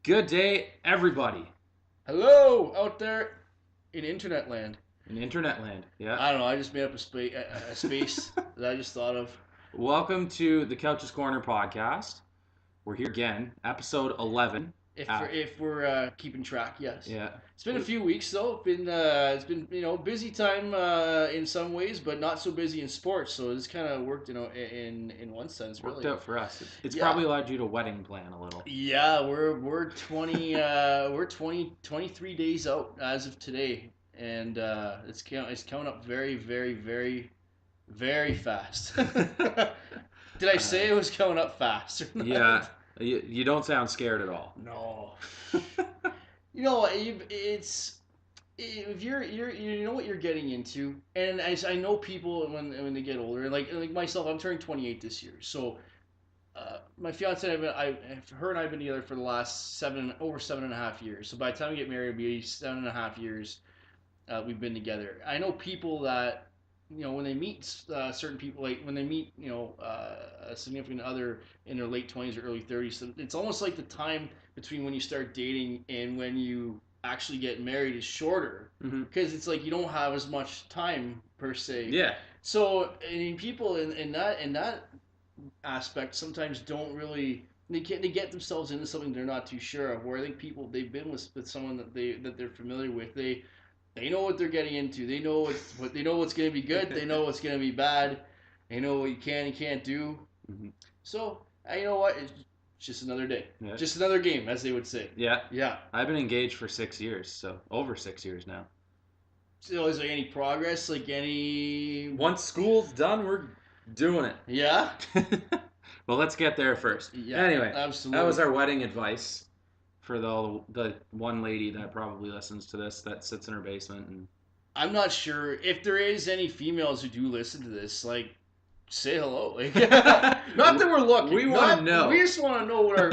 Good day, everybody. Hello, out there in internet land. In internet land. Yeah. I don't know. I just made up a space that I just thought of. Welcome to the Couch's Corner podcast. We're here again, episode 11. If we're keeping track, yes. Yeah. It's been a few weeks though. It's been busy time in some ways, but not so busy in sports. So it's kind of worked in one sense Worked really. out for us. It's Yeah. probably allowed you to wedding plan a little. Yeah, we're 23 days out as of today, and it's coming up very fast. Did I say it was coming up fast or Yeah. not? You don't sound scared at all. No. You know what? It's if you know what you're getting into, and I know people when they get older, like myself, I'm turning 28 this year, so my fiance and her and I've been together for the last over 7.5 years. So by the time we get married, it'll be 7.5 years we've been together. I know people that when they meet certain people, like when they meet a significant other in their late 20s or early 30s. So it's almost like the time between when you start dating and when you actually get married is shorter Mm-hmm. because it's like you don't have as much time per se. Yeah. So I mean, people in that aspect sometimes don't really they get themselves into something they're not too sure of. Where I think people they've been with someone that they're familiar with, they know what they're getting into. They know what's going to be good. They know what's going to be bad. They know what you can and can't do. Mm-hmm. So you know what? It's just another day, Yeah. just another game, as they would say. Yeah. Yeah. I've been engaged for 6 years, so over 6 years now. So is there any progress? Like any? Once school's done, we're doing it. Yeah. Well, let's get there first. Yeah. Anyway, that was Absolutely. our wedding advice for the one lady that probably listens to this that sits in her basement and I'm not sure if there is any females who do listen to this. Like, say hello. Like, not that we're we looking. want to Not we know. just want to know what our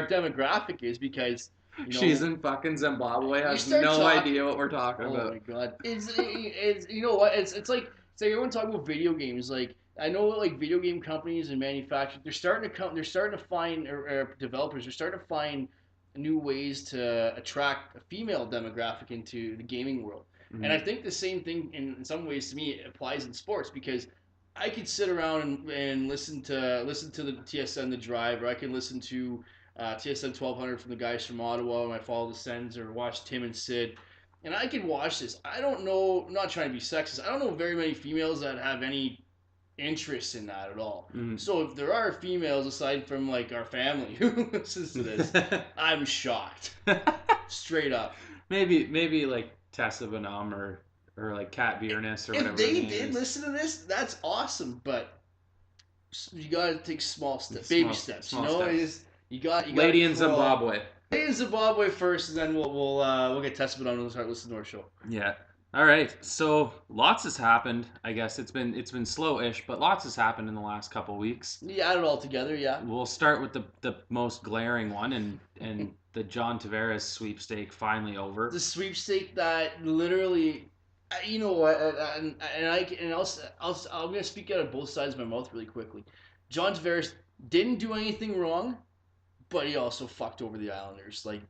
demographic is because She's in fucking Zimbabwe, you has start no talking. idea what we're talking Oh my about. god! It's you know what? It's like everyone talking about video games. Like I know like video game companies and manufacturers they're starting to find or developers are starting to find new ways to attract a female demographic into the gaming world. And Mm-hmm. I think the same thing in some ways to me applies in sports because I could sit around and listen to the TSN the drive, or I can listen to TSN 1200 from the guys from Ottawa when I follow the Sens, or watch Tim and Sid, and I can watch this. I don't know. I'm not trying to be sexist. I don't know very many females that have any interest in that at all. Mm-hmm. So if there are females aside from like our family who listens to this, I'm shocked, straight up. maybe like Tessa Bonham or like Kat Biernes or If whatever her they name did is. listen to this, that's awesome. But you gotta take small steps, baby Small steps. You small know, steps. you gotta Lady in crawl. Zimbabwe. Play in Zimbabwe first, and then we'll get tested on and start listening to our show. Yeah. All right. So lots has happened. I guess it's been slow-ish, but lots has happened in the last couple weeks. You add it all together, yeah. We'll start with the most glaring one and the John Tavares sweepstake finally over. The sweepstake that literally, you know what, I'm gonna speak out of both sides of my mouth really quickly. John Tavares didn't do anything wrong, but he also fucked over the Islanders. Like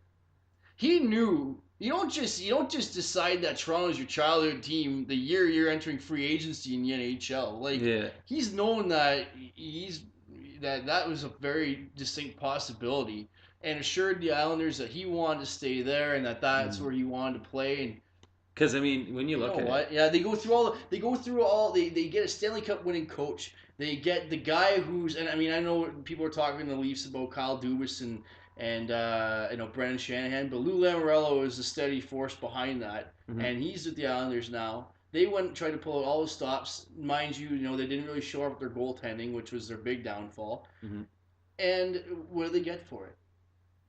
he knew you don't just decide that Toronto's your childhood team the year you're entering free agency in the NHL. Like Yeah. he's known that that was a very distinct possibility and assured the Islanders that he wanted to stay there and that that's Mm. where he wanted to play. And Because I mean, when you you look know at it, what? Yeah, they get a Stanley Cup winning coach. They get the guy who's, and I mean, I know people are talking in the Leafs about Kyle Dubas and Brendan Shanahan, but Lou Lamoriello is the steady force behind that, mhm, and he's with the Islanders now. They went and tried to pull out all the stops, mind you. They didn't really show up with their goaltending, which was their big downfall. mhm. And what do they get for it?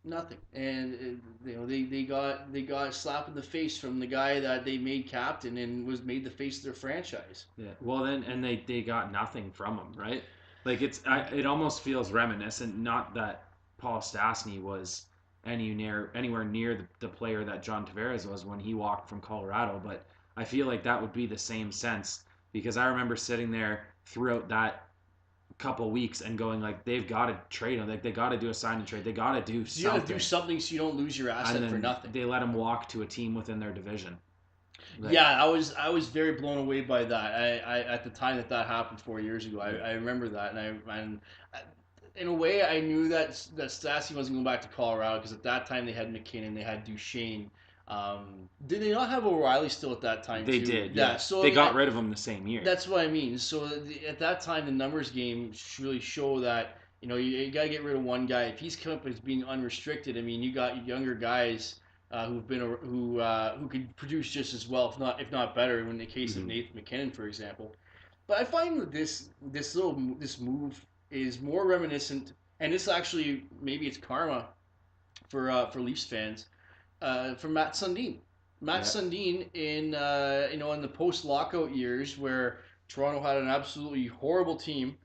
Nothing. And they got a slap in the face from the guy that they made captain and was made the face of their franchise. Yeah. Well, then, and they got nothing from him, right? Like it almost feels reminiscent. Not that Paul Stastny was anywhere near the player that John Tavares was when he walked from Colorado, but I feel like that would be the same sense because I remember sitting there throughout that couple weeks and going like they've got to trade him, like they got to do a sign and trade, they got to do So you got to do something, something so you don't lose your and asset for then nothing. they let him walk to a team within their division. Like, Yeah, I was very blown away by that. I at the time that happened 4 years ago, I remember that, and in a way I knew that Stassi wasn't going back to Colorado because at that time they had McKinnon, they had Duchesne. Did they not have O'Reilly still at that time they too? did, Yeah. yeah. So I They mean, got rid of him the same year. that's what I mean. So at that time, the numbers game really show that you got to get rid of one guy. If he's come up as being unrestricted, I mean, you got younger guys who could produce just as well, if not better. In the case of Mm-hmm. Nathan McKinnon, for example. But I find that this move is more reminiscent, and this actually maybe it's karma for Leafs fans from Matt Sundin. Matt Yeah. Sundin in the post lockout years where Toronto had an absolutely horrible team.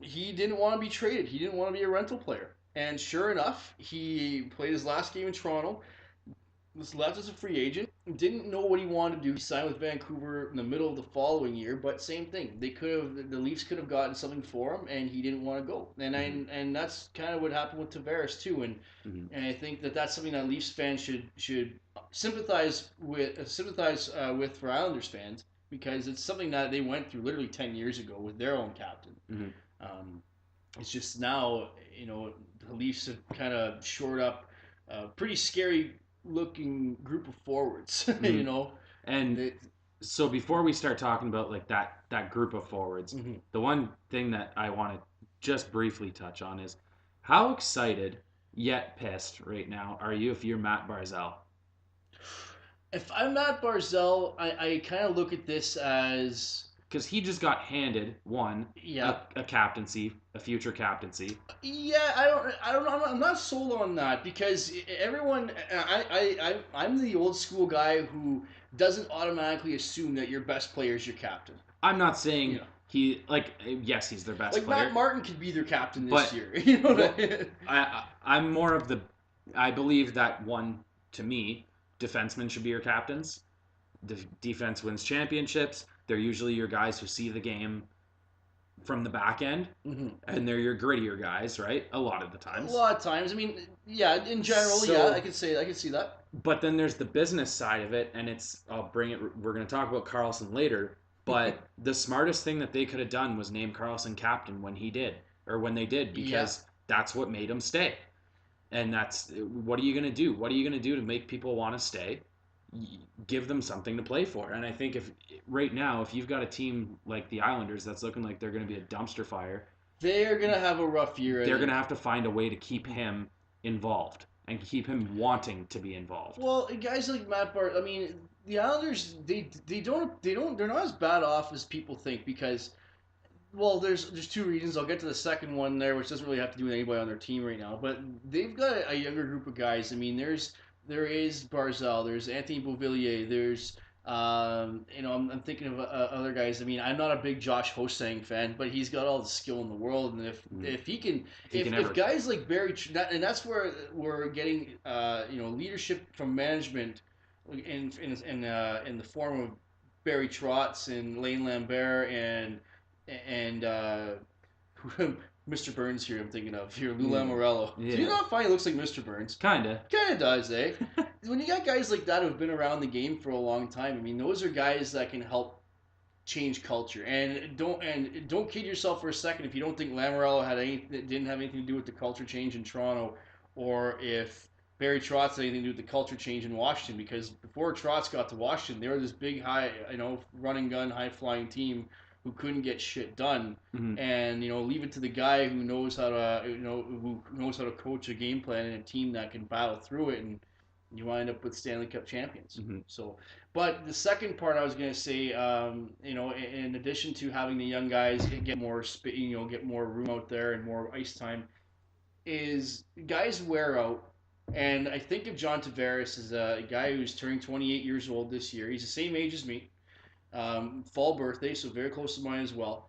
He didn't want to be traded. He didn't want to be a rental player. And sure enough, he played his last game in Toronto, was left as a free agent, didn't know what he wanted to do. He signed with Vancouver in the middle of the following year, but same thing. The Leafs could have gotten something for him, and he didn't want to go. Mm-hmm. And that's kind of what happened with Tavares too. Mm-hmm. And I think that's something that Leafs fans should sympathize with for Islanders fans because it's something that they went through literally 10 years ago with their own captain. Mm-hmm. Um, it's just now, the Leafs have kind of shored up a pretty scary looking group of forwards. Mm-hmm. And They, so before we start talking about like that group of forwards, mm-hmm. the one thing that I want to just briefly touch on is how excited yet pissed right now are you if you're Matt Barzal? If I'm Matt Barzell, I kind of look at this as Because he just got handed yeah, a captaincy, a future captaincy. yeah. I don't know. I'm not sold on that because everyone. I'm the old school guy who doesn't automatically assume that your best player is your captain. I'm not saying Yeah. he like yes he's their best Like Matt player, Martin could be their captain this but year. You know well, what I mean? I'm more of the I believe that one to me defensemen should be your captains. Defense wins championships. They're usually your guys who see the game from the back end, Mm-hmm. and they're your grittier guys, right? A lot of the A times. lot of times. I mean, yeah, in general, yeah, So, I could see that. but then there's the business side of it, and I'll bring it. We're going to talk about Carlson later, but the smartest thing that they could have done was name Carlson captain when he did, or when they did, Yeah. because that's what made him stay. And that's what are you going to do? What are you going to do to make people want to stay? Give them something to play for. And I think if right now, if you've got a team like the Islanders that's looking like they're going to be a dumpster fire, They're gonna have a rough year. they're going to have to find a way to keep him involved and keep him wanting to be involved. Well, guys like Matt Bart. I mean, the Islanders they're not as bad off as people think because well, there's two reasons. I'll get to the second one there, which doesn't really have to do with anybody on their team right now. But they've got a younger group of guys. I mean, there is Barzal, there's Anthony Beauvillier, there's I'm thinking of other guys. I mean, I'm not a big Josh Hosang fan, but he's got all the skill in the world, and if he can, if guys like Barry, and that's where we're getting leadership from management in the form of Barry Trotz and Lane Lambert and Mr. Burns here. I'm thinking of here, Lou Lamoriello. Yeah. Do you not find he looks like Mr. Burns? Kinda. Kinda does, eh? When you got guys like that who've been around the game for a long time, I mean, those are guys that can help change culture. And don't kid yourself for a second if you don't think Lamoriello didn't have anything to do with the culture change in Toronto, or if Barry Trotz had anything to do with the culture change in Washington. Because before Trotz got to Washington, they were this big, high, running gun, high flying team who couldn't get shit done, and leave it to the guy who knows how to who knows how to coach a game plan and a team that can battle through it, and you wind up with Stanley Cup champions. Mm-hmm. So, but the second part I was going to say, in addition to having the young guys get more get more room out there and more ice time, is guys wear out. And I think of John Tavares as a guy who's turning 28 years old this year. He's the same age as me. Fall birthday, so very close to mine as well.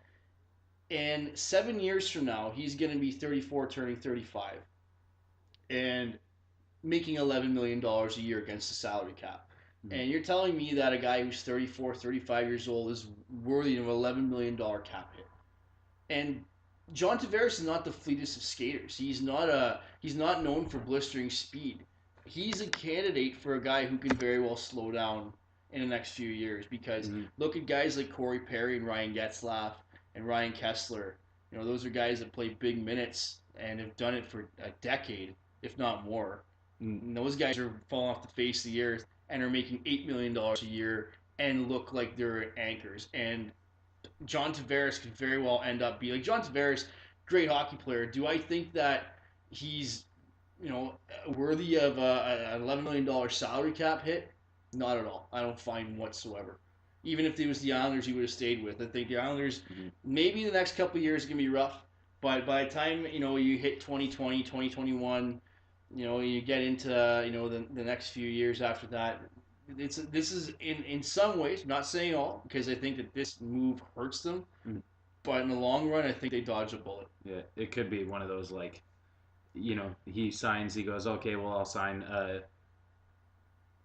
And 7 years from now, he's going to be 34, turning 35, and making $11 million a year against the salary cap. Mm-hmm. And you're telling me that a guy who's 34, 35 years old is worthy of $11 million cap hit. And John Tavares is not the fleetest of skaters. He's not known for blistering speed. He's a candidate for a guy who can very well slow down in the next few years because Mm-hmm. look at guys like Corey Perry and Ryan Getzlaff and Ryan Kessler. You know, those are guys that play big minutes and have done it for a decade, if not more. And those guys are falling off the face of the earth and are making $8 million a year and look like they're anchors. And John Tavares could very well end up being like John Tavares, great hockey player. Do I think that he's worthy of an $11 million salary cap hit? Not at all. I don't find whatsoever. Even if it was the Islanders, he would have stayed with. I think the Islanders Mm-hmm. maybe the next couple of years are gonna be rough, but by the time you hit 2020, 2021, you get into the next few years after that. This is in some ways, not saying all, because I think that this move hurts them, Mm-hmm. but in the long run, I think they dodged a bullet. Yeah, it could be one of those like, he signs, he goes, okay, well, I'll sign.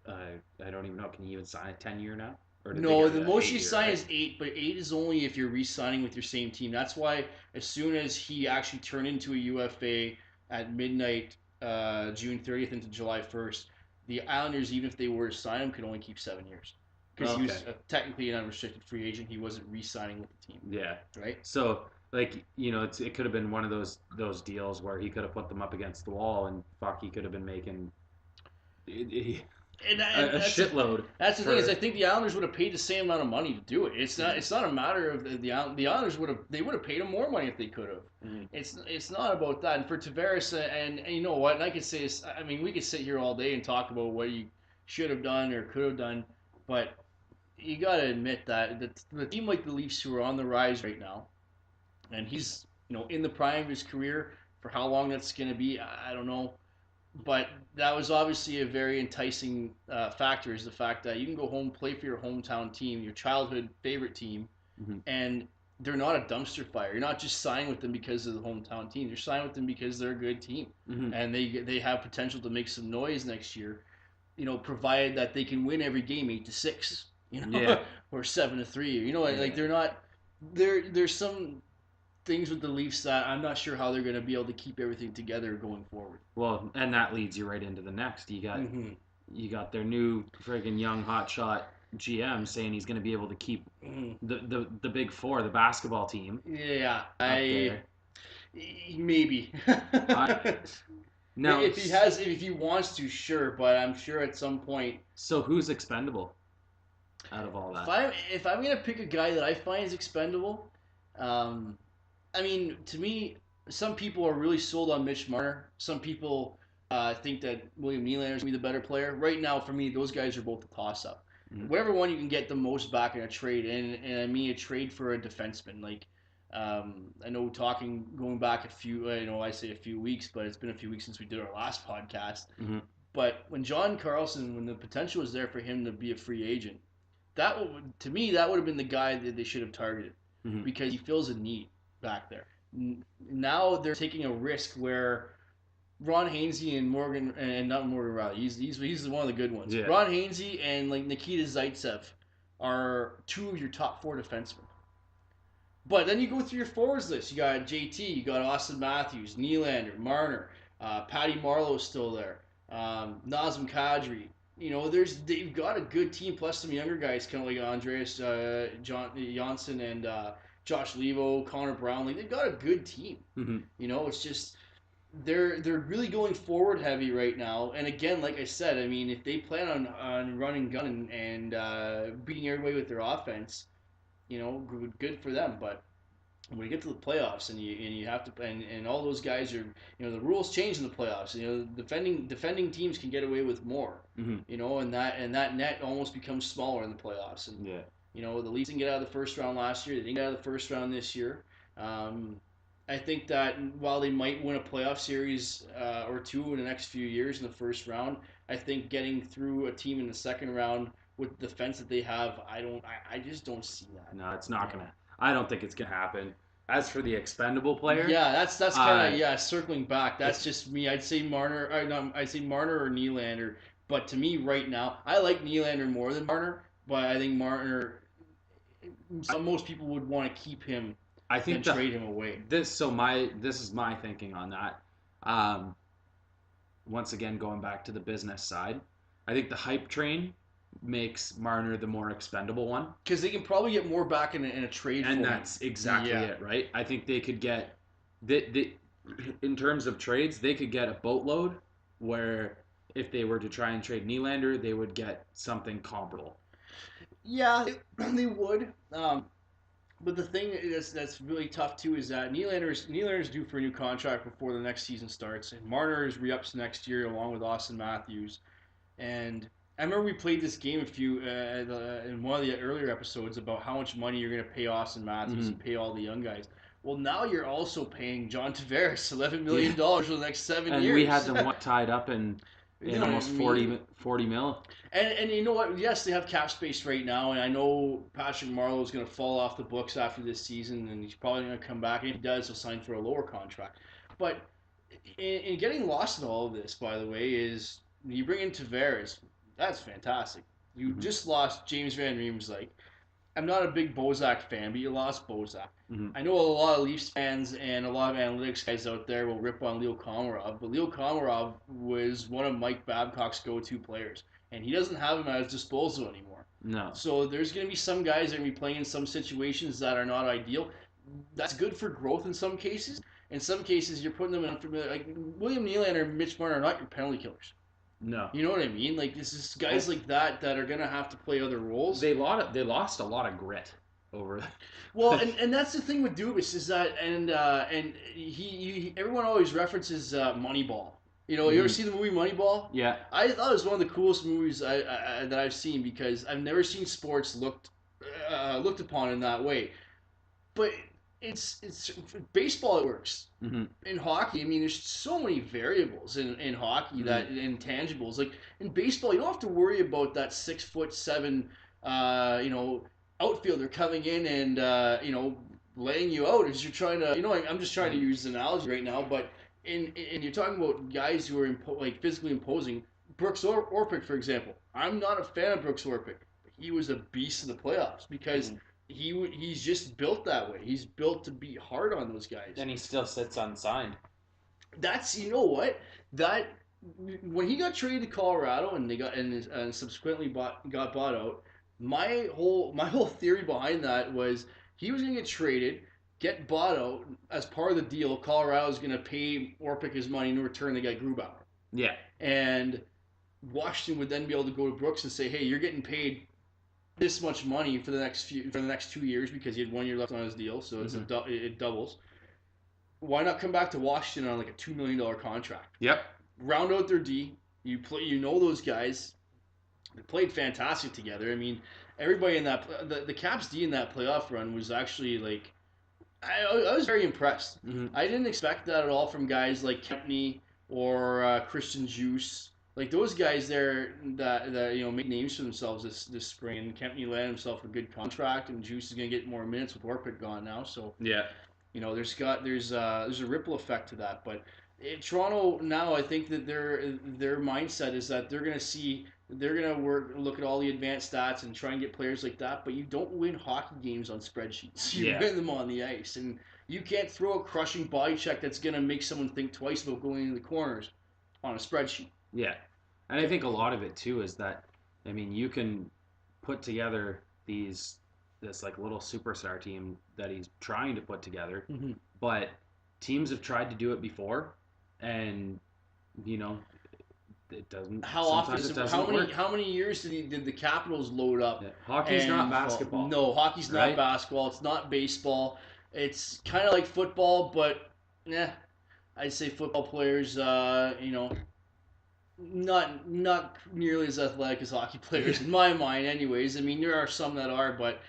I don't even know. Can you even sign a 10-year now, or did they No, go to the that most you 8 year? sign Right? is 8, but 8 is only if you're re-signing with your same team. That's why as soon as he actually turned into a UFA at midnight, June 30th into July 1st, the Islanders, even if they were to sign him, could only keep 7 years because he Okay. was technically an unrestricted free agent. He wasn't re-signing with the team, Yeah. right? So like, it could have been one of those deals where he could have put them up against the wall, and fuck, he could have been making And a shitload that's the thing is I for. think the Islanders would have paid the same amount of money to do it. Mhm. It's not a matter of the Islanders would have paid him more money if they could have. Mhm. It's not about that. And for Tavares and you know what? And I could say this. I mean, we could sit here all day and talk about what he should have done or could have done, but you got to admit that the team like the Leafs who are on the rise right now, and he's in the prime of his career. For how long that's going to be, I don't know, but that was obviously a very enticing factor is the fact that you can go home, play for your hometown team, your childhood favorite team, Mhm. and they're not a dumpster fire. You're not just signing with them because of the hometown team. You're signing with them because they're a good team, Mhm. and they have potential to make some noise next year. Provided that they can win every game 8-6, Yeah. or 7-3. Like Yeah. they're not. There's some things with the Leafs that I'm not sure how they're going to be able to keep everything together going forward. Well, and that leads you right into the next. You got Mm-hmm. you got their new friggin' young hotshot GM saying he's going to be able to keep Mm-hmm. the big four, the basketball team, Yeah, up I there. maybe. I now, If he wants to, sure, but I'm sure at some point, so who's expendable out of all if that? I'm gonna pick a guy that I find is expendable, um, I mean, to me, some people are really sold on Mitch Marner. Some people think that William Nylander is gonna be the better player. Right now, for me, those guys are both a toss-up. Mhm. Whatever one you can get the most back in a trade, and I mean a trade for a defenseman. Like, I know going back a few, I say a few weeks, but it's been a few weeks since we did our last podcast. Mhm. But when John Carlson, when the potential was there for him to be a free agent, to me that would have been the guy that they should have targeted Mhm. because he fills a need back there. Now they're taking a risk where Ron Hainsey and Morgan and not Morgan Riley. He's one of the good ones. Yeah. Ron Hainsey and like Nikita Zaitsev are two of your top four defensemen. But then you go through your forwards list. You got JT, you got Austin Matthews, Nylander, Marner, Patty Marlowe's still there, Nazem Kadri. They've got a good team plus some younger guys, kind of like Andreas Johnson and Josh Levo, Connor Brown. Like they've got a good team. Mhm. It's just they're really going forward heavy right now. And again, like I said, I mean, if they plan on running gun and beating everybody with their offense, good for them. But when you get to the playoffs and you have to and all those guys are the rules change in the playoffs. Defending teams can get away with more. Mhm. And that net almost becomes smaller in the playoffs. And Yeah. the Leafs didn't get out of the first round last year. They didn't get out of the first round this year. Um, I think that while they might win a playoff series or two in the next few years in the first round, I think getting through a team in the second round with the defense that they have, I just don't see that. No, it's not You know. gonna. I don't think it's gonna happen. As for the expendable player, Yeah, that's kind uh, of circling back. That's if just me. I'd say Marner. No, I'd say Marner or Nylander. But to me, right now, I like Nylander more than Marner. But I think Marner. Most people would want to keep him I than think trade him away. this is my thinking on that. Um, Once again, going back to the business side, I think the hype train makes Marner the more expendable one, Because they can probably get more back in a trade and for him. that's exactly Yeah. it, right? I think they could get in terms of trades, they could get a boatload. Where if they were to try and trade Nylander, they would get something comparable. Yeah, they would. But the thing that's really tough too is that Nylander's due for a new contract before the next season starts, and Marner is re-ups next year along with Austin Matthews. And I remember we played this game in one of the earlier episodes about how much money you're going to pay Austin Matthews and Mm-hmm. pay all the young guys. Well, now you're also paying John Tavares $11 Yeah, million for the next 7 and we had years. them tied up You in know what I almost mean? 40 mil. And you know what? Yes, they have cap space right now, and I know Patrick Marleau is going to fall off the books after this season, and he's probably going to come back. And if he does, he'll sign for a lower contract. But in getting lost in all of this, by the way, is you bring in Tavares. That's fantastic. You Mm-hmm. just lost James Van Riemsdyk. I'm not a big Bozak fan, but you lost Bozak. Mm-hmm. I know a lot of Leafs fans and a lot of analytics guys out there will rip on Leo Komarov, but Leo Komarov was one of Mike Babcock's go-to players, and he doesn't have him at his disposal anymore. No. So there's going to be some guys that are going to be playing in some situations that are not ideal. That's good for growth in some cases. In some cases, you're putting them in unfamiliar. Like William Nylander and Mitch Marner are not your penalty killers. No. You know what I mean? Like this is And guys like that are going to have to play other roles. they lost a lot of grit over. Well, and that's the thing with Dubas is that, and everyone always references Moneyball. You know, you ever Mm-hmm. see the movie Moneyball? Yeah. I thought it was one of the coolest movies that I've seen because I've never seen sports looked upon in that way. But it's baseball. It works. Mm-hmm. In hockey, I mean, there's so many variables in hockey that Mm-hmm. intangibles. Like in baseball, you don't have to worry about that 6'7", you know, outfielder coming in and laying you out as you're trying to. You know, I'm just trying to use an analogy right now, but in you're talking about guys who are like physically imposing. Brooks Orpik, for example. I'm not a fan of Brooks Orpik. He was a beast in the playoffs because Mm-hmm. he's just built that way. He's built to be hard on those guys. And he still sits unsigned. That's you know what that when he got traded to Colorado and subsequently got bought out. My whole theory behind that was he was going to get traded, get bought out as part of the deal. Colorado's going to pay Orpik his money in return. They got Grubauer, Yeah. and Washington would then be able to go to Brooks and say, "Hey, you're getting paid this much money for the next 2 years because he had 1 year left on his deal, so it doubles. Why not come back to Washington on like a $2 million contract? Yep. Round out their D. You know those guys. They played fantastic together. I mean, everybody in the Caps D in that playoff run was actually like I was very impressed. Mm-hmm. I didn't expect that at all from guys like Kempney or Christian Juice. Like those guys there that made names for themselves this spring. And Kempney landed himself a good contract, and Juice is going to get more minutes with Orpik gone now. So Yeah. there's a ripple effect to that. But in Toronto now, I think that their mindset is that they're gonna look at all the advanced stats and try and get players like that. But you don't win hockey games on spreadsheets. You Yeah. win them on the ice, and you can't throw a crushing body check that's gonna make someone think twice about going into the corners on a spreadsheet. Yeah. And I think a lot of it too is that, I mean, you can put together this like little superstar team that he's trying to put together, Mm-hmm. but teams have tried to do it before, and you know it doesn't. How often? Sometimes it doesn't work. How many years did the Capitals load up? Yeah. Hockey's not And basketball. no, hockey's not Right? basketball. It's not baseball. It's kind of like football, but yeah, I'd say football players, not nearly as athletic as hockey players in my mind. Anyways, I mean there are some that are, but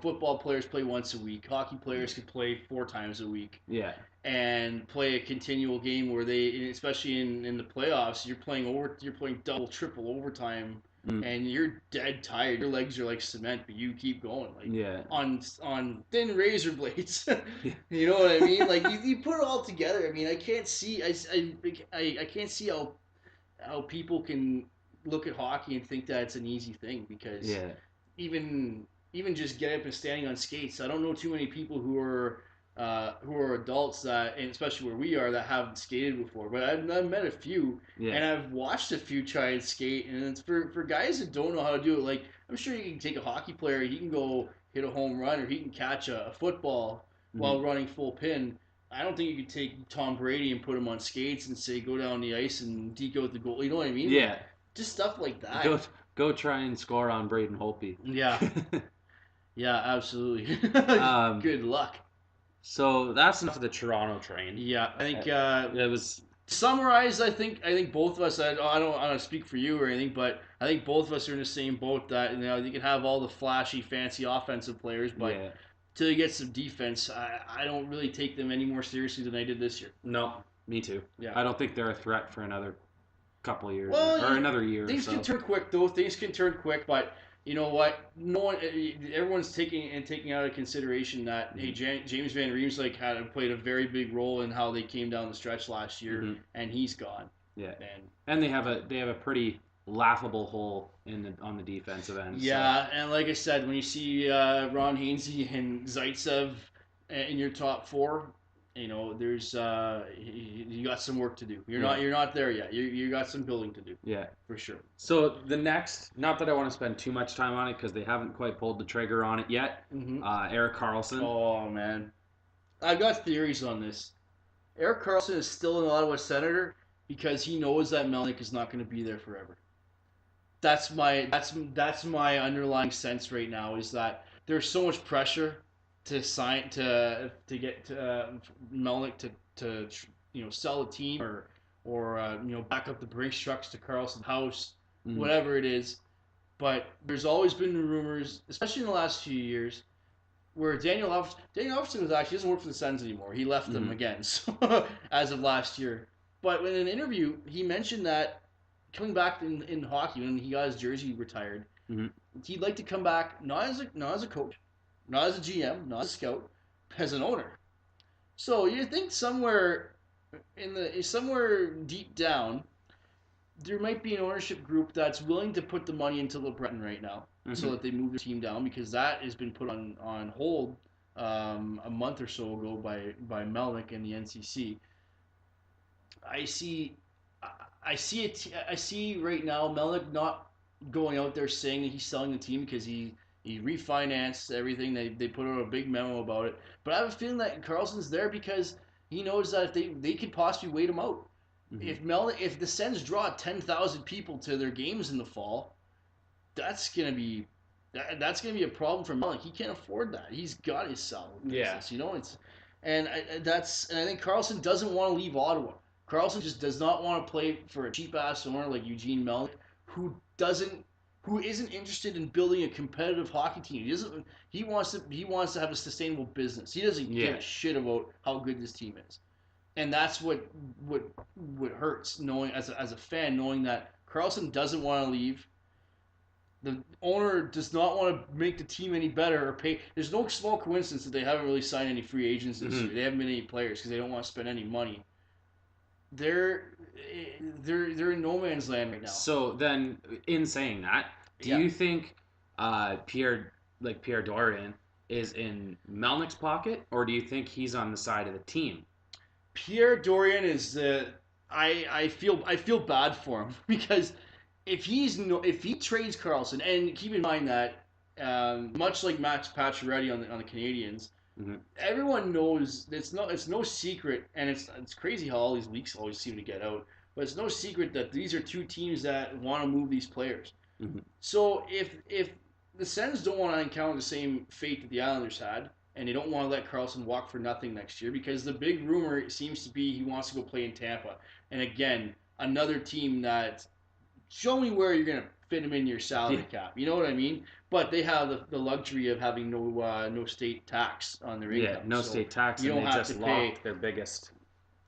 football players play once a week. Hockey players could play 4 times a week Yeah. and play a continual game where especially in the playoffs, you're playing double, triple overtime, Mm. and you're dead tired. Your legs are like cement, but you keep going like Yeah. on thin razor blades. Yeah. You know what I mean? Like you put it all together. I mean, I can't see I can't see how people can look at hockey and think that it's an easy thing because Yeah. even just get up and standing on skates. I don't know too many people who are who are adults that, and especially where we are, that haven't skated before. But I've met a few, Yeah. and I've watched a few try and skate, and it's for guys that don't know how to do it. Like I'm sure you can take a hockey player, he can go hit a home run, or he can catch a football Mm-hmm. while running full pin. I don't think you could take Tom Brady and put him on skates and say go down the ice and deke out the goal. You know what I mean? Like Yeah. just stuff like Go that. go try and score on Braden Holtby. Yeah, yeah, absolutely. um, Good luck. so that's enough of the Toronto train. Yeah, I think It was summarize. I think both of us. I don't speak for you or anything, but I think both of us are in the same boat. That you can have all the flashy, fancy offensive players, but yeah. till you get some defense, I don't really take them any more seriously than I did this year. No, me too. Yeah. I don't think they're a threat for another couple of years Well, or another year or things can so. turn quick though. Things can turn quick, but you know what? No one, everyone's taking out of consideration that hey, Mm-hmm. James Van Riemsdyk had played a very big role in how they came down the stretch last year, Mm-hmm. and he's gone. Yeah, And and they have a pretty laughable hole on the defensive end. So yeah, and like I said, when you see Ron Hainsey and Zaitsev in your top four, there's you got some work to do. You're yeah, not there yet. You got some building to do yeah. for sure. So the next, not that I want to spend too much time on it because they haven't quite pulled the trigger on it yet. Hmm. Eric Carlson. Oh man, I've got theories on this. Eric Carlson is still an Ottawa Senator because he knows that Melnick is not going to be there forever. That's my underlying sense right now is that there's so much pressure to sign to get Melnick to sell the team or back up the Brinks trucks to Carlson's house, Mm-hmm. whatever it is. But there's always been rumors, especially in the last few years, where Daniel Alfredsson was actually doesn't work for the Sens anymore. He left them Mm-hmm. again, so, as of last year. But in an interview, he mentioned that coming back in hockey when he got his jersey retired, Mm-hmm. he'd like to come back not as a coach, not as a GM, not as a scout, as an owner. So you think somewhere deep down there might be an ownership group that's willing to put the money into LeBreton right now, Mm-hmm. so that they move their team down because that has been put on hold a month or so ago by Melnick and the NCC. I see, I see right now Melnick not going out there saying that he's selling the team because he refinanced everything. They put out a big memo about it. But I have a feeling that Carlson's there because he knows that if they could possibly wait him out. Mm-hmm. If the Sens draw 10,000 people to their games in the fall, that's gonna be that's gonna be a problem for Melnick. He can't afford that. He's got his salary Yeah. business, It's and I think Carlson doesn't want to leave Ottawa. Carlson just does not want to play for a cheap ass owner like Eugene Melnick, who doesn't who isn't interested in building a competitive hockey team. He wants to have a sustainable business. He doesn't give Yeah. a shit about how good this team is, and that's what hurts knowing as a fan knowing that Carlson doesn't want to leave. The owner does not want to make the team any better or pay. There's no small coincidence that they haven't really signed any free agents this Mm-hmm. year. They haven't been any players because they don't want to spend any money. They're they're in no man's land right now. So then, in saying that, do Yeah, you think Pierre Dorian is in Melnick's pocket, or do you think he's on the side of the team? Pierre Dorian is the. I feel bad for him because if he trades Carlson, and keep in mind that much like Max Pacioretty on the Canadians, Mm-hmm. everyone knows it's no secret, and it's crazy how all these leaks always seem to get out. But it's no secret that these are two teams that want to move these players. Mm-hmm. So if the Sens don't want to encounter the same fate that the Islanders had, and they don't want to let Carlson walk for nothing next year, because the big rumor seems to be he wants to go play in Tampa, and again another team that show me where you're gonna fit him in your salary cap. You know what I mean? But they have the luxury of having no state tax on their Yeah, income, no so state tax, you and don't they have to just pay. locked their biggest.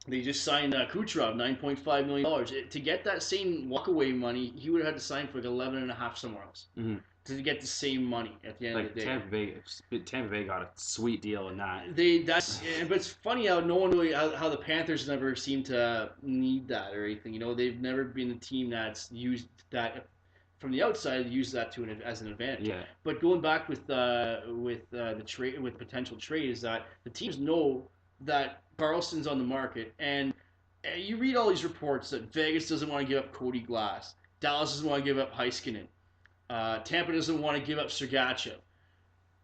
They just signed Kucherov $9.5 million. To get that same walkaway money, he would have had to sign for like 11 and a half somewhere else Mm-hmm. to get the same money at the end of Like the day. Tampa Bay got a sweet deal in that. But it's funny how no one really how the Panthers never seem to need that or anything. They've never been a team that's used that from the outside use that as an advantage. Yeah. But going back with the trade with potential trade is that the teams know that Carlson's on the market, and you read all these reports that Vegas doesn't want to give up Cody Glass, Dallas doesn't want to give up Heiskanen, Tampa doesn't want to give up Sergachev.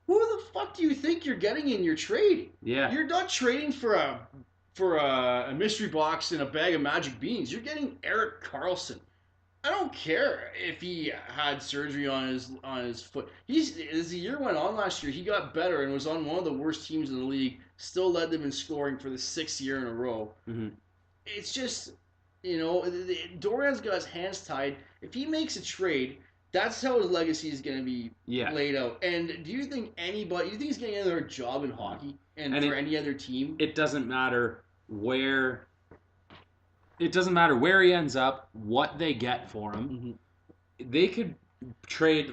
Who the fuck do you think you're getting in your trade? Yeah. You're not trading for a mystery box and a bag of magic beans. You're getting Erik Karlsson. I don't care if he had surgery on his foot. As the year went on last year, he got better and was on one of the worst teams in the league. Still led them in scoring for the 6th year in a row. Mm-hmm. It's just, Dorian's got his hands tied. If he makes a trade, that's how his legacy is going to be laid out. And do you think he's getting another job in hockey and for any other team? It doesn't matter where. It doesn't matter where he ends up, what they get for him. Mm-hmm. They could trade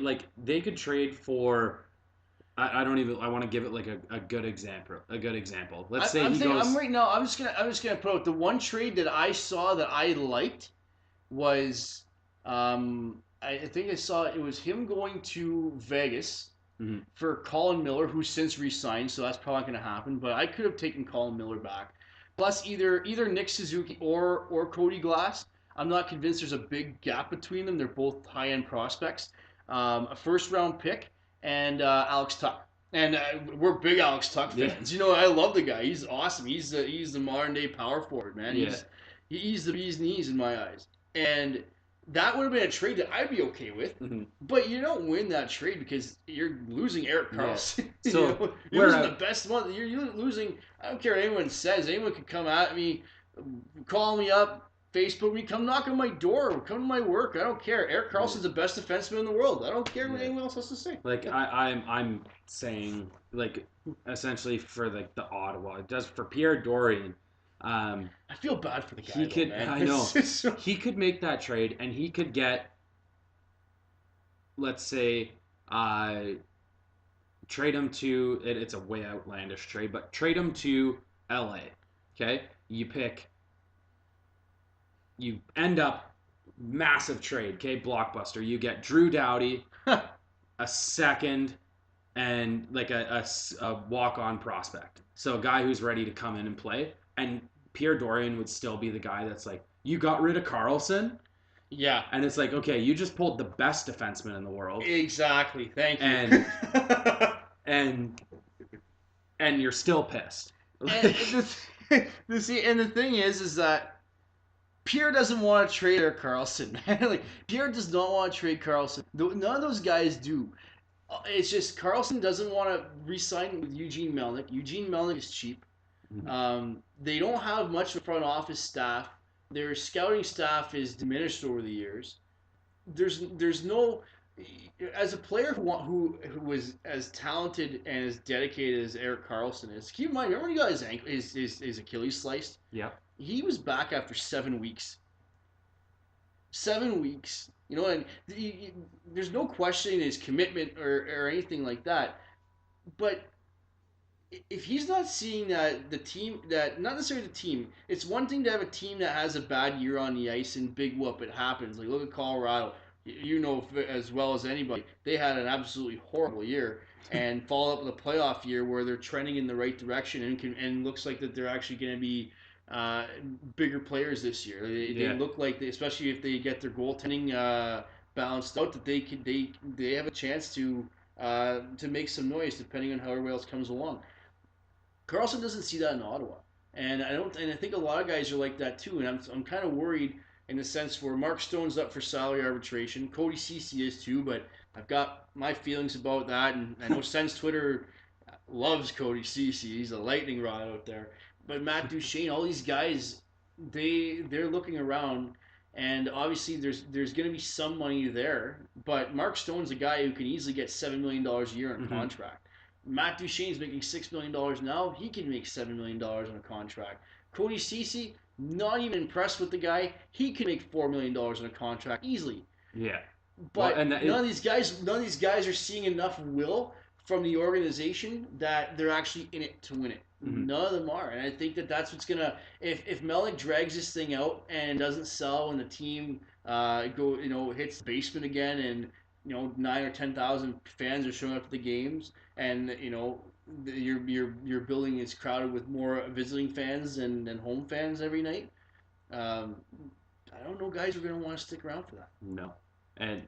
for. I want to give it like a good example. Let's say he goes. I'm just gonna put out the one trade that I saw that I liked was I think I saw it was him going to Vegas for Colin Miller, who's since re-signed, so that's probably not going to happen. But I could have taken Colin Miller back. Plus either Nick Suzuki or Cody Glass. I'm not convinced there's a big gap between them. They're both high-end prospects. A first-round pick and Alex Tuck. And we're big Alex Tuck fans. Yeah. I love the guy. He's awesome. He's the modern-day power forward, man. Yeah. He's the bee's knees in my eyes. And that would have been a trade that I'd be okay with. Mm-hmm. But you don't win that trade because you're losing Erik Karlsson. Yeah. So you're losing the best one. You're losing. I don't care what anyone says. Anyone can come at me, call me up, Facebook me, come knock on my door, come to my work. I don't care. Erik Karlsson's the best defenseman in the world. I don't care what anyone else has to say. Like I'm saying, like essentially for like the Ottawa, it does for Pierre Dorion. I feel bad for the guy. He could. Man. I know. He could make that trade, and he could get, let's say, trade him to. It's a way outlandish trade, but trade him to LA. Okay, you end up massive trade. Okay, blockbuster. You get Drew Doughty, a second, and like a walk-on prospect. So a guy who's ready to come in and play. And Pierre Dorion would still be the guy that's like, you got rid of Karlsson? Yeah. And it's like, okay, you just pulled the best defenseman in the world. Exactly. Thank you. And you're still pissed. And the thing is that Pierre doesn't want to trade Erik Karlsson. Like, Pierre does not want to trade Karlsson. None of those guys do. It's just Karlsson doesn't want to re-sign with Eugene Melnyk. Eugene Melnyk is cheap. They don't have much of a front office staff. Their scouting staff is diminished over the years. There's no, as a player who was as talented and as dedicated as Erik Karlsson is. Keep in mind, remember when he got his Achilles sliced? Yeah. He was back after 7 weeks. 7 weeks. And there's no questioning his commitment or anything like that. But if he's not seeing that the team, that not necessarily the team, it's one thing to have a team that has a bad year on the ice and big whoop, it happens. Like look at Colorado, as well as anybody, they had an absolutely horrible year and follow up with a playoff year where they're trending in the right direction and looks like that they're actually going to be bigger players this year. They look like especially if they get their goaltending balanced out, that they have a chance to make some noise depending on how everybody else comes along. Karlsson doesn't see that in Ottawa, and I think a lot of guys are like that too. And I'm kind of worried in the sense where Mark Stone's up for salary arbitration, Cody Ceci is too, but I've got my feelings about that, and I know Sens Twitter loves Cody Ceci. He's a lightning rod out there. But Matt Duchene, all these guys, they're looking around, and obviously there's going to be some money there. But Mark Stone's a guy who can easily get $7 million a year on a contract. Matt Duchene's making $6 million now. He can make $7 million on a contract. Cody Ceci, not even impressed with the guy. He can make $4 million on a contract easily. Yeah. But none of these guys are seeing enough will from the organization that they're actually in it to win it. Mhm. None of them are, and I think that that's what's gonna. If Melnick drags this thing out and doesn't sell, and the team hits the basement again, and 9 or 10,000 fans are showing up to the games, and your building is crowded with more visiting fans than home fans every night. Um, I don't know, guys, are gonna want to stick around for that. No. And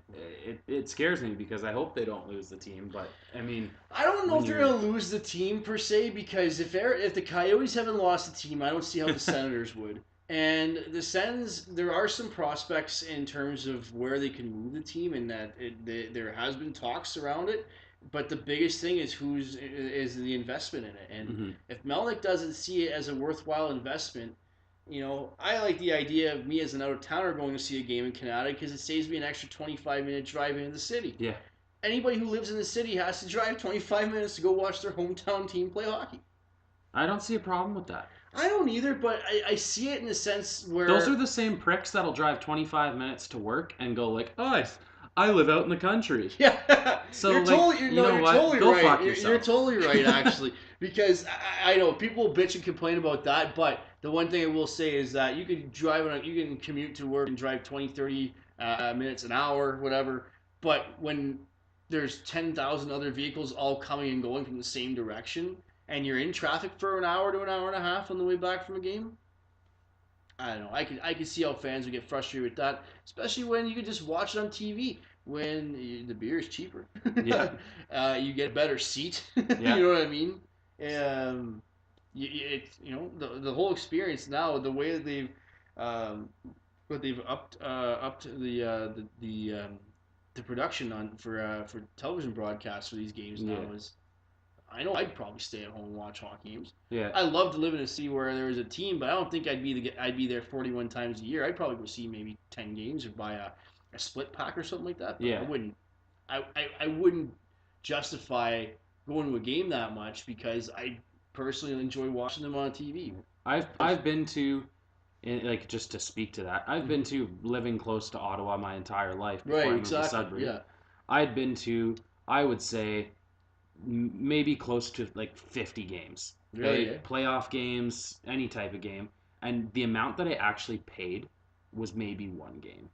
it scares me because I hope they don't lose the team. But I mean, I don't know when if they're you're gonna lose the team per se, because if the Coyotes haven't lost the team, I don't see how the Senators would. And the Sens, there are some prospects in terms of where they can move the team, and that there has been talks around it. But the biggest thing is who's is the investment in it. And Mhm. if Melnick doesn't see it as a worthwhile investment, I like the idea of me as an out of towner going to see a game in Canada because it saves me an extra 25-minute drive into the city. Yeah, Anybody who lives in the city has to drive 25 minutes to go watch their hometown team play hockey. I don't see a problem with that. I don't either, but I see it in the sense Those are where, the same pricks that'll drive 25 minutes to work and go like, "Oh, I live out in the country." yeah, So like, you know you're what? totally Go right. fuck You're yourself. totally right, actually, because I know people bitch and complain about that, but the one thing I will say is that you can commute to work and drive 20, 30 minutes an hour, whatever, but when there's 10,000 other vehicles all coming and going from the same direction, and you're in traffic for an hour to an hour and a half on the way back from a game, I don't know. I could see how fans would get frustrated with that, especially when you could just watch it on TV when the beer is cheaper. Yeah, You get a better seat. yeah, You know what I mean? Um, the whole experience now, the way that um, they've upped the production on for television broadcasts for these games now yeah, is, I know I'd probably stay at home and watch hockey games. yeah. I love to live in a city where there was a team, but I don't think I'd be there 41 times a year. I'd probably go see maybe 10 games or buy a split pack or something like that. But Yeah, I wouldn't justify going to a game that much because I personally enjoy watching them on TV. I've been to, like, just to speak to that, I've been Mhm. to living close to Ottawa my entire life before Right, I moved to exactly. Sudbury. Yeah. I'd been to, I would say, maybe close to like 50 games. Really, Okay, eh? playoff games, any type of game, and the amount that I actually paid was maybe one game.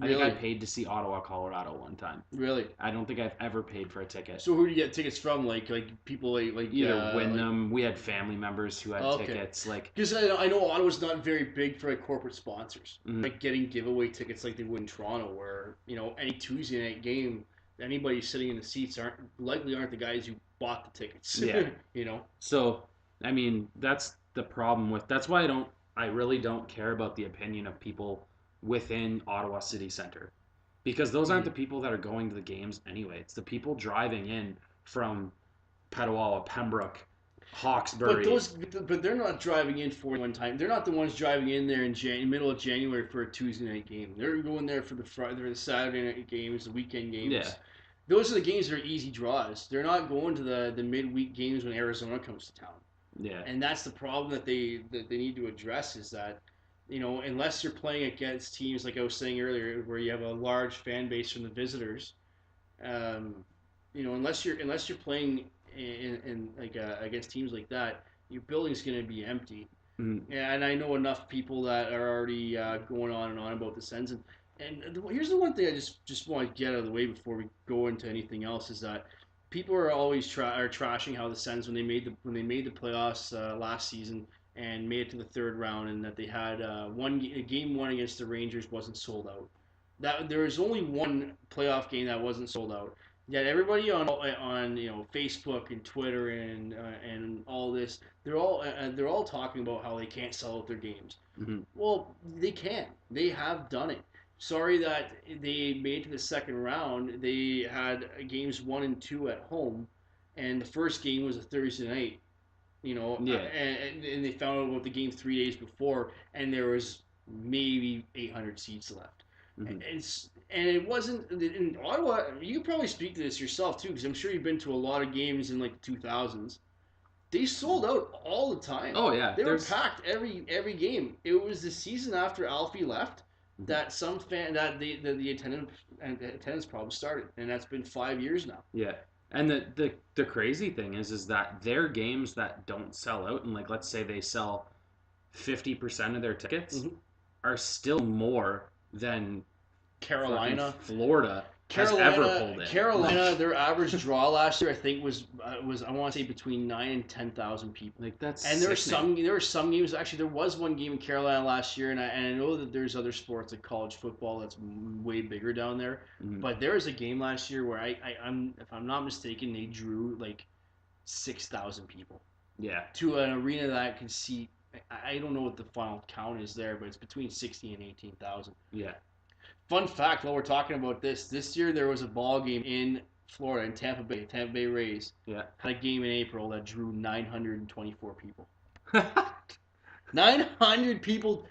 I think I Really, paid to see Ottawa, Colorado one time. really. I don't think I've ever paid for a ticket. So who do you get tickets from? Like people Either win them, we had family members who had okay. tickets. Like, Because I know Ottawa's not very big for like corporate sponsors, mm, like getting giveaway tickets like they would in Toronto, where any Tuesday night game, anybody sitting in the seats aren't the guys who bought the tickets. yeah. you know. So, I mean, that's the problem with. That's why I really don't care about the opinion of people within Ottawa City Centre, because those aren't Mhm. the people that are going to the games anyway. It's the people driving in from Petawawa, Pembroke, But Hawkesbury. but they're not driving in for one time. They're not the ones driving in there in middle of January for a Tuesday night game. They're going there for the Saturday night games, the weekend Yeah, games. Those are the games that are easy draws. They're not going to the midweek games when Arizona comes to town. yeah, And that's the problem that they need to address is that unless you're playing against teams like I was saying earlier, where you have a large fan base from the visitors, um, unless you're playing in like against teams like that, your building's going to be empty. mm, And I know enough people that are already going on and on about the Sens. And here's the one thing I just want to get out of the way before we go into anything else is that people are always trashing how the Sens when they made the playoffs last season and made it to the third round, and that they had game one against the Rangers wasn't sold out. That there was only one playoff game that wasn't sold out. Yet everybody on Facebook and Twitter and all this, they're all talking about how they can't sell out their games. mm, Well, they can. They have done it. Sorry that they made it to the second round. They had games one and two at home, and the first game was a Thursday night. yeah, And they found out about the game 3 days before, and there was maybe 800 seats left. mm, And it wasn't in Ottawa. You could probably speak to this yourself too, because I'm sure you've been to a lot of games in like the 2000s. They sold out all the time. oh yeah. They were There's, packed every game. It was the season after Alfie left mhm, that some fan that the attendance problems started, and that's been 5 years now. yeah. And the crazy thing is that their games that don't sell out, and like let's say they sell 50% of their tickets, Mhm. are still more than fucking Carolina. Florida has ever pulled in. Carolina, their average draw last year, I think was I want to say between 9,000 and 10,000 people. Like that's And sickening. there were some games. Actually, there was one game in Carolina last year, and I know that there's other sports like college football that's way bigger down there. Mhm. But there was a game last year where I'm if I'm not mistaken, they drew like 6,000 people Yeah, to an arena that can seat. I don't know what the final count is there, but it's between 60 and 18,000. yeah. Fun fact: while we're talking about this year there was a ball game in Florida in Tampa Bay. Tampa Bay Rays Yeah. had a game in April that drew 924 people. 900 people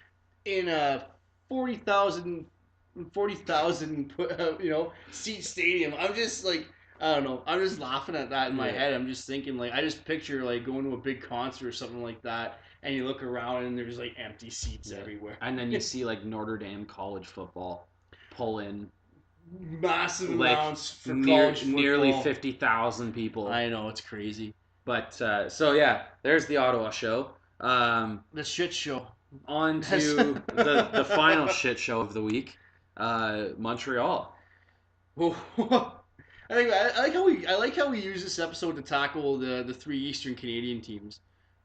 in a 40,000 seat stadium. I'm just like, I don't know. I'm just laughing at that in my Yeah. head. I'm just thinking like I just picture like going to a big concert or something like that, and you look around and there's like empty seats Yeah. everywhere. And then you see like Notre Dame college football pull in Massive like amounts for college nearly football. 50,000 people. I know it's crazy. But so yeah, there's the Ottawa show. The shit show. On to the final shit show of the week, Montreal. I like how we use this episode to tackle the three Eastern Canadian teams.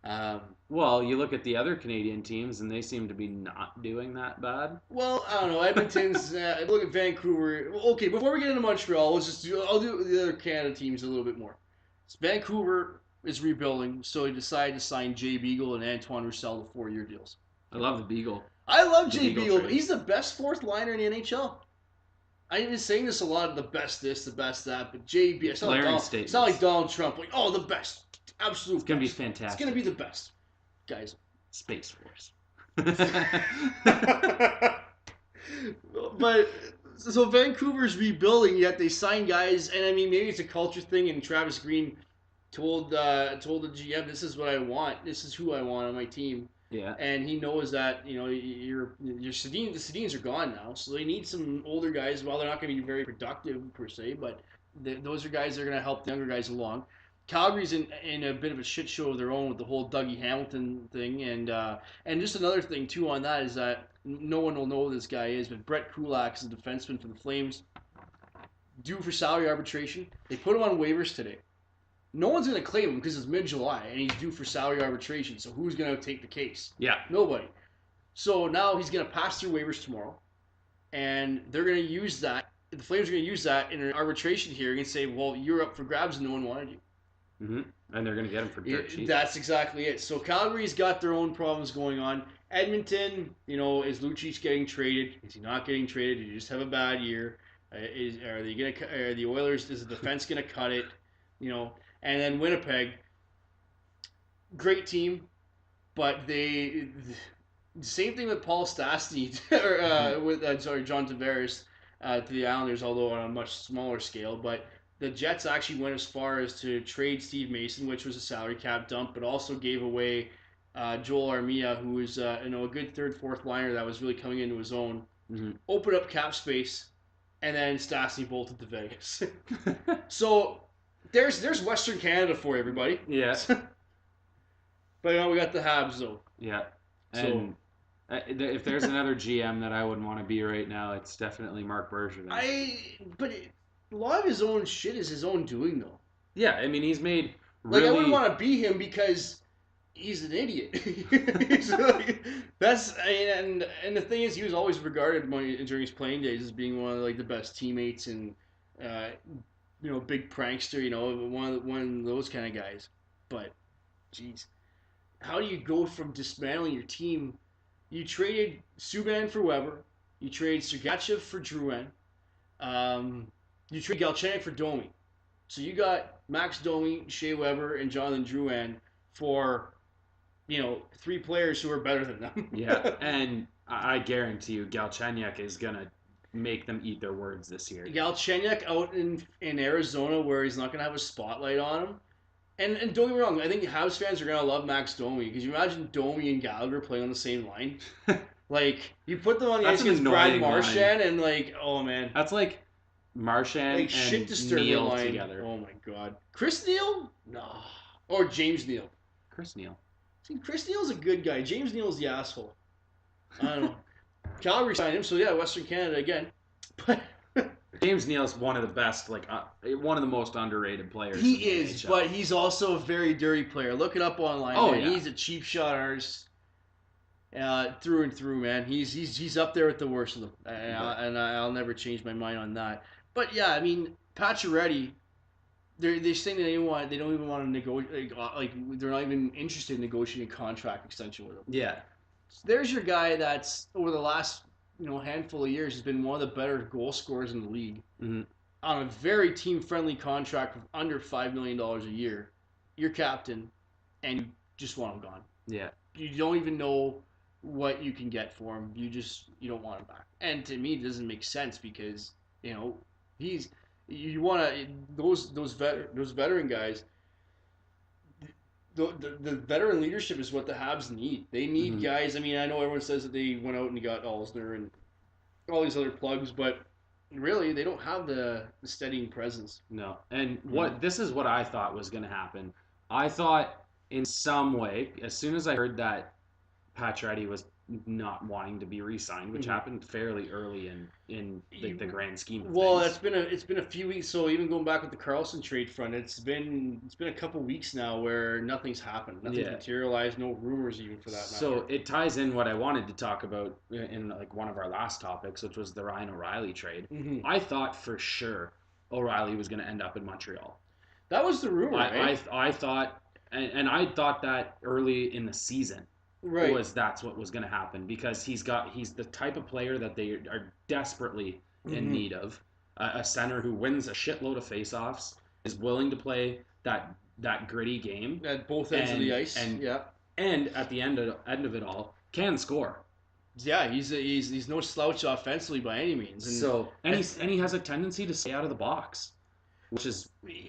Um, Well, you look at the other Canadian teams, and they seem to be not doing that bad. well, I don't know. Edmonton's. Look at Vancouver. Okay, before we get into Montreal, I'll do the other Canada teams a little bit more. So Vancouver is rebuilding, so he decided to sign Jay Beagle and Antoine Roussel to 4-year deals. I love the Beagle. I love The Jay Beagle Beagle. trade. He's the best fourth liner in the NHL. I've been saying this a lot, the best this, the best that, but JB, it's Glaring not statements. like Donald Trump, like, oh, the best. Absolute It's gonna be best. fantastic. It's going to be the best. Guys. Space Force. But, so Vancouver's rebuilding, yet they sign guys, and I mean, maybe it's a culture thing, and Travis Green told the GM, this is what I want, this is who I want on my team. Yeah. And he knows that your Sedins, the Sedins are gone now, so they need some older guys. Well, they're not going to be very productive per se, but those are guys that are going to help the younger guys along. Calgary's in a bit of a shit show of their own with the whole Dougie Hamilton thing, and just another thing too on that is that no one will know who this guy is, but Brett Kulak is a defenseman for the Flames, due for salary arbitration. They put him on waivers today. No one's going to claim him because it's mid-July and he's due for salary arbitration. So who's going to take the case? Yeah. Nobody. So now he's going to pass through waivers tomorrow, and they're going to use that. The Flames are going to use that in an arbitration hearing and say, "Well, you're up for grabs, and no one wanted you." Mm-hmm. And they're gonna get him for dirt cheap. That's exactly it. So Calgary's got their own problems going on. Edmonton, is Lucic getting traded? Is he not getting traded? Did he just have a bad year? Are the Oilers? Is the defense going to cut it? And then Winnipeg, great team, but same thing with Paul Stastny or with John Tavares to the Islanders, although on a much smaller scale. But the Jets actually went as far as to trade Steve Mason, which was a salary cap dump, but also gave away Joel Armia, who was a good third, fourth liner that was really coming into his own. Mm-hmm. Open up cap space, and then Stastny bolted to Vegas. So there's Western Canada for everybody. Yeah. But we got the Habs though. Yeah. And if there's another GM that I wouldn't want to be right now, it's definitely Mark Bergevin. A lot of his own shit is his own doing though. Yeah, I mean he's made really. Like I wouldn't want to be him because he's an idiot. And the thing is, he was always regarded during his playing days as being one of the best teammates and big prankster. One of those kind of guys. But, jeez, how do you go from dismantling your team? You traded Subban for Weber. You traded Sergachev for Drouin. You traded Galchenyuk for Domi. So you got Max Domi, Shea Weber, and Jonathan Drouin for, 3 players who are better than them. Yeah, and I guarantee you Galchenyuk is going to make them eat their words this year. Galchenyuk out in Arizona where he's not going to have a spotlight on him. And don't get me wrong, I think Habs fans are going to love Max Domi because you imagine Domi and Gallagher playing on the same line. Like, you put them on the ice against Brad Marchand and oh man. That's like Marchand Like shit and disturber Neal line. together. Oh my god. Chris Neal? No. Or James Neal. Chris Neal. See, Chris Neal's a good guy. James Neal's the asshole. I don't know. Calgary signed him, so yeah, Western Canada again. But James Neal's one of the best, like one of the most underrated players he in the is, NHL. but he's also a very dirty player. Look it up online, Oh, man. yeah. He's a cheap shot artist. Through and through, man. He's up there with the worst of them, and I'll never change my mind on that. But yeah, I mean, Pacioretty, they're saying that they don't even want to negotiate, like they're not even interested in negotiating a contract extension with him. Yeah. So there's your guy that's over the last handful of years has been one of the better goal scorers in the league Mm-hmm. on a very team friendly contract with under $5 million a year. You're captain, and you just want him gone. Yeah. You don't even know what you can get for him. You don't want him back. And to me, it doesn't make sense because he's you want to those veteran guys. The veteran leadership is what the Habs need. They need Mm-hmm. guys. I mean, I know everyone says that they went out and got Alsner and all these other plugs, but really they don't have the steadying presence. No. And this is what I thought was going to happen. I thought in some way, as soon as I heard that Pacioretty was not wanting to be re-signed, which happened fairly early in the grand scheme of Well, things. it's been a few weeks. So even going back with the Carlson trade front, it's been a couple weeks now where nothing's happened, nothing's materialized, no rumors even for that matter. So it ties in what I wanted to talk about in like one of our last topics, which was the Ryan O'Reilly trade. Mm-hmm. I thought for sure O'Reilly was going to end up in Montreal. That was the rumor, right? I thought, and I thought that early in the season. Right. That's what was going to happen because he's the type of player that they are desperately in need of. A center who wins a shitload of faceoffs, is willing to play that gritty game At both ends of the ice. and yeah. And at the end of it all, can score. Yeah, he's no slouch offensively by any means. And he has a tendency to stay out of the box, which is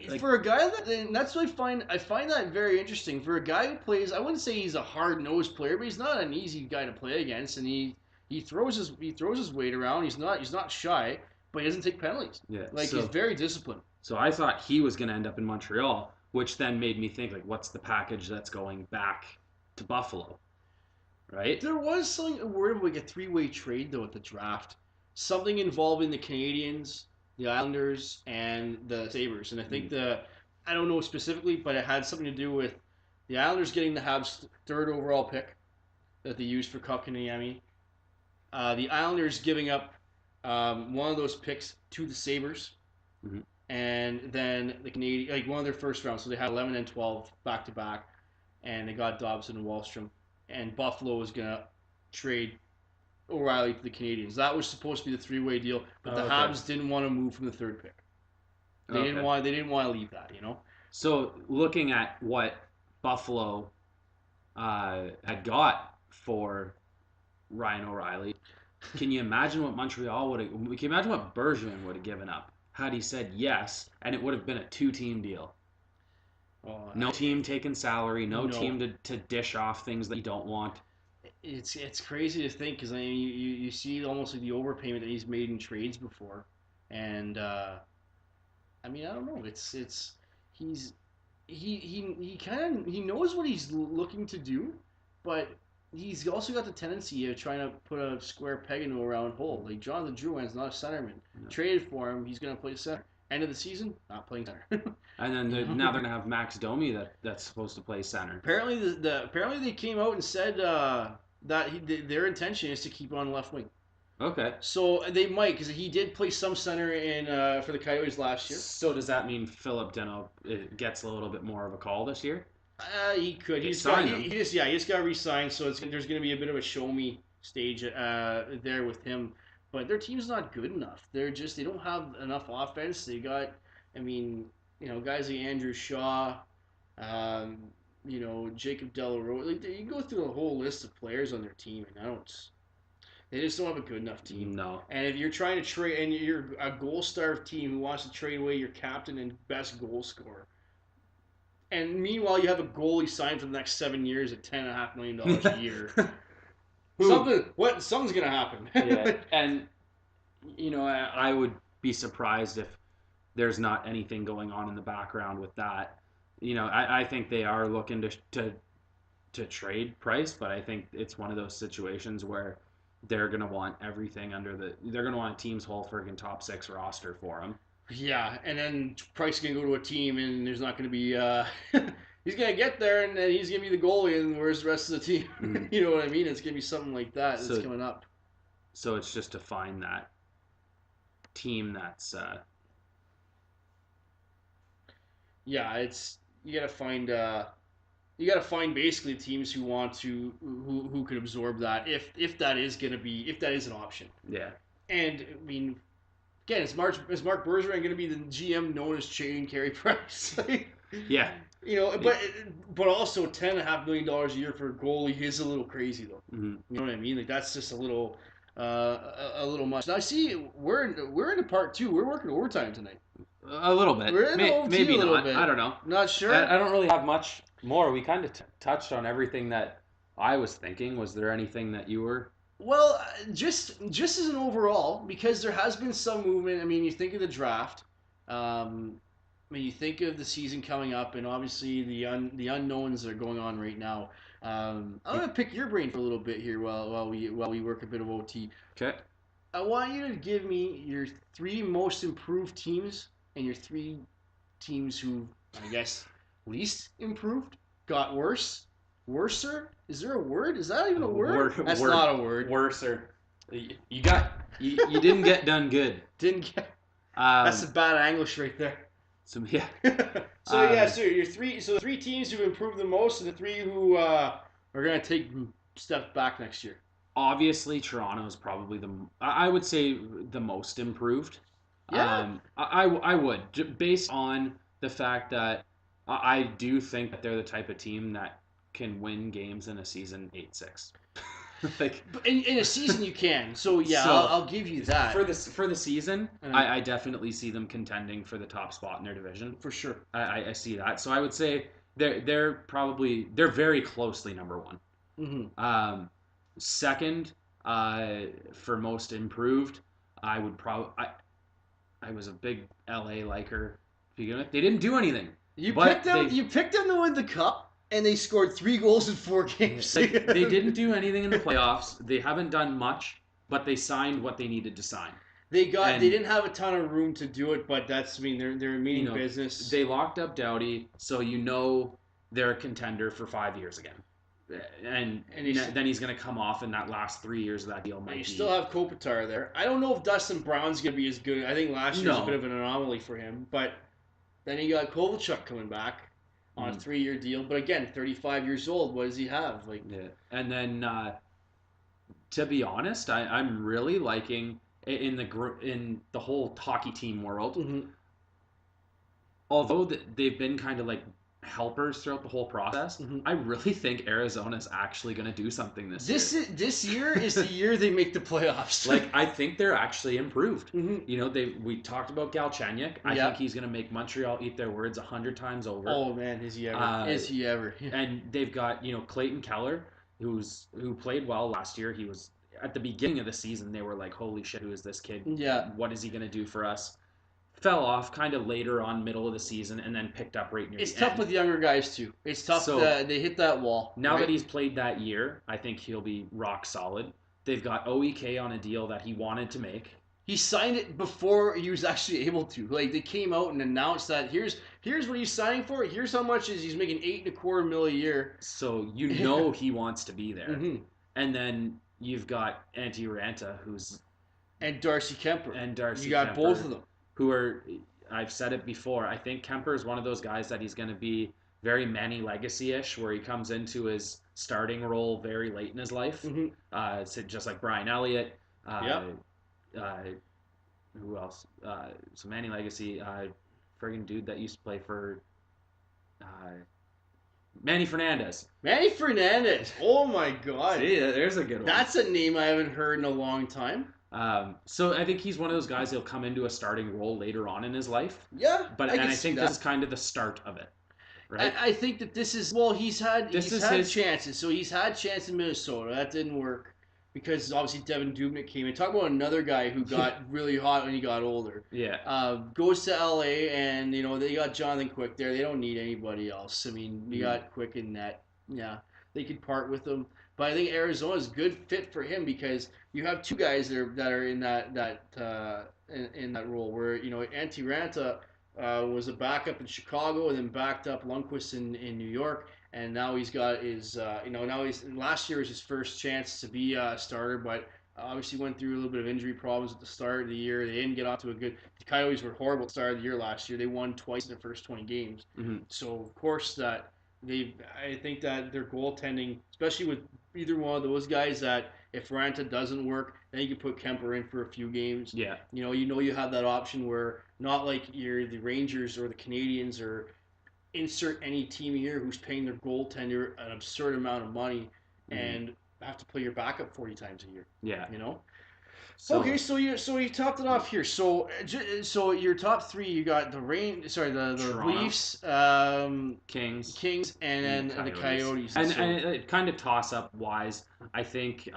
like, for a guy and that's what I find that very interesting. For a guy who plays, I wouldn't say he's a hard-nosed player, but he's not an easy guy to play against, and he throws his weight around. He's not shy, but he doesn't take penalties. Yeah, he's very disciplined. So I thought he was going to end up in Montreal, which then made me think like, what's the package that's going back to Buffalo? Right? There was something word of like a three-way trade though at the draft, something involving the Canadians, the Islanders, and the Sabres, and I think I don't know specifically, but it had something to do with the Islanders getting the Habs' third overall pick that they used for Kotkaniemi. The Islanders giving up one of those picks to the Sabres, and then the Canadian like one of their first rounds. So they had 11 and 12 back to back, and they got Dobson and Wallstrom. And Buffalo was going to trade O'Reilly to the Canadians. That was supposed to be the three-way deal, but the Habs didn't want to move from the third pick. They didn't want to leave that, So looking at what Buffalo had got for Ryan O'Reilly, can you imagine what Montreal would have? Can you imagine what Bergevin would have given up had he said yes, and it would have been a 2-team deal? No team taking salary, no team to dish off things that you don't want. It's crazy to think because I mean you see almost like the overpayment that he's made in trades before, and I mean I don't know. He knows what he's looking to do, but he's also got the tendency of trying to put a square peg into a round hole. Like Jonathan Drouin's not a centerman. No. Traded for him, he's going to play center. End of the season, not playing center. And then now they're gonna have Max Domi that's supposed to play center. Apparently, apparently they came out and said that their intention is to keep on left wing. Okay. So they might because he did play some center in for the Coyotes last year. So does that mean Philip Deno gets a little bit more of a call this year? He could. He just got re-signed. So there's going to be a bit of a show me stage there with him. But their team's not good enough. They don't have enough offense. They got, I mean, guys like Andrew Shaw, Jacob Delarose. Like you go through a whole list of players on their team, and they just don't have a good enough team. No. And if you're trying to trade, and you're a goal-starved team who wants to trade away your captain and best goal scorer, and meanwhile you have a goalie signed for the next 7 years at $10.5 million a year. Something's gonna happen. Yeah, and I would be surprised if there's not anything going on in the background with that. I think they are looking to trade Price, but I think it's one of those situations where they're gonna want everything they're gonna want a team's whole friggin' top 6 roster for him. Yeah, and then Price is gonna go to a team, and there's not gonna be. He's gonna get there, and then he's gonna be the goalie, and where's the rest of the team? Mm. You know what I mean? It's gonna be something like that that's So coming up. so it's just to find that team that's Yeah, it's you gotta find. You gotta find basically teams who want to who can absorb that if that is gonna be if that is an option. yeah. And I mean, again, is Mark Bergevin going to be the GM known as Chain Carey Price? Yeah. But also $10.5 million a year for a goalie is a little crazy though. Mm-hmm. You know what I mean? Like that's just a little much. Now I see we're into part 2. We're working overtime tonight. A little bit. We're in the OT Maybe a little not. bit. I don't know. Not sure. I don't really have much more. We kind of touched on everything that I was thinking. Was there anything that you were? Well, just as an overall, because there has been some movement. I mean, you think of the draft. I mean, you think of the season coming up, and obviously the unknowns that are going on right now. I'm gonna pick your brain for a little bit here while we work a bit of OT. Okay. I want you to give me your 3 most improved teams and your 3 teams who, I guess, least improved, got worse, worser. Is there a word? Is that even a word? That's not a word. Worser. You didn't get done good. Didn't get. That's a bad English right there. So yeah. So your 3. So the 3 teams who improved the most, and the 3 who are gonna take steps back next year. Obviously, Toronto is probably I would say the most improved. Yeah. I would, based on the fact that I do think that they're the type of team that can win games in a season 8-6. Like in a season you can. So yeah, So, I'll give you that. For the season, I definitely see them contending for the top spot in their division. For sure. I see that. So I would say they're very closely number 1. Mm-hmm. Second, for most improved, I would probably I was a big LA liker to begin with. They didn't do anything. You picked them to win the cup, and they scored 3 goals in 4 games. They didn't do anything in the playoffs. They haven't done much, but they signed what they needed to sign. They didn't have a ton of room to do it, but that's they're meaning business. They locked up Doughty, so they're a contender for 5 years again. And then he's going to come off in that last 3 years of that deal. You still have Kopitar there. I don't know if Dustin Brown's going to be as good. I think last year was a bit of an anomaly for him. But then you got Kovalchuk coming back on a 3-year deal. But again, 35 years old. What does he have? And then, to be honest, I'm really liking in the whole hockey team world. Mm-hmm. Although they've been kind of like helpers throughout the whole process, I really think Arizona's actually going to do something this year. This year is the year they make the playoffs. I think they're actually improved. We talked about Galchenyuk. I think he's going to make Montreal eat their words 100 times over. Oh man, is he ever? Is he ever? And they've got Clayton Keller, who played well last year. He was at the beginning of the season. They were like, holy shit, who is this kid? Yeah. What is he going to do for us? Fell off kind of later on, middle of the season, and then picked up right near the end. It's tough with younger guys too. It's tough. They hit that wall. Now that he's played that year, I think he'll be rock solid. They've got OEK on a deal that he wanted to make. He signed it before he was actually able to. They came out and announced that here's what he's signing for. Here's how much he's making $8.25 million a year. So he wants to be there. And then you've got Antti Ranta, and Darcy Kemper. You got Kemper, both of them. Who are, I've said it before, I think Kemper is one of those guys that he's going to be very Manny Legacy-ish, where he comes into his starting role very late in his life. So just like Brian Elliott. Who else? So Manny Legacy, friggin' dude that used to play for Manny Fernandez. Manny Fernandez. Oh my God. See, there's a good one. That's a name I haven't heard in a long time. So I think he's one of those guys that'll come into a starting role later on in his life. Yeah, I think this is kind of the start of it, right? I think that this is he's had chances. So he's had chance in Minnesota. That didn't work. because obviously Devin Dubnyk came in. Talk about another guy who got really hot when he got older. Yeah. Goes to LA, and they got Jonathan Quick there. They don't need anybody else. I mean, we Mm. got Quick in net. Yeah, they could part with him. But I think Arizona is a good fit for him because you have two guys that are in in that role where Antti Ranta was a backup in Chicago and then backed up Lundqvist in New York, and now he's got his now he's last year was his first chance to be a starter, but obviously went through a little bit of injury problems at the start of the year. They didn't get off to a good. The Coyotes were horrible at the start of the year last year. They won twice in their first 20 games, Mm-hmm. so of course that I think that their goaltending, especially with either one of those guys, that if Ranta doesn't work, then you can put Kemper in for a few games. Yeah. You have that option where not like you're the Rangers or the Canadians or insert any team here who's paying their goaltender an absurd amount of money Mm-hmm. and have to play your backup 40 times a year. Yeah. Okay, So so you topped it off here. So your top three, you got the Toronto, Leafs, Kings, Kings, and and then the the Coyotes. And it kind of toss up wise. I think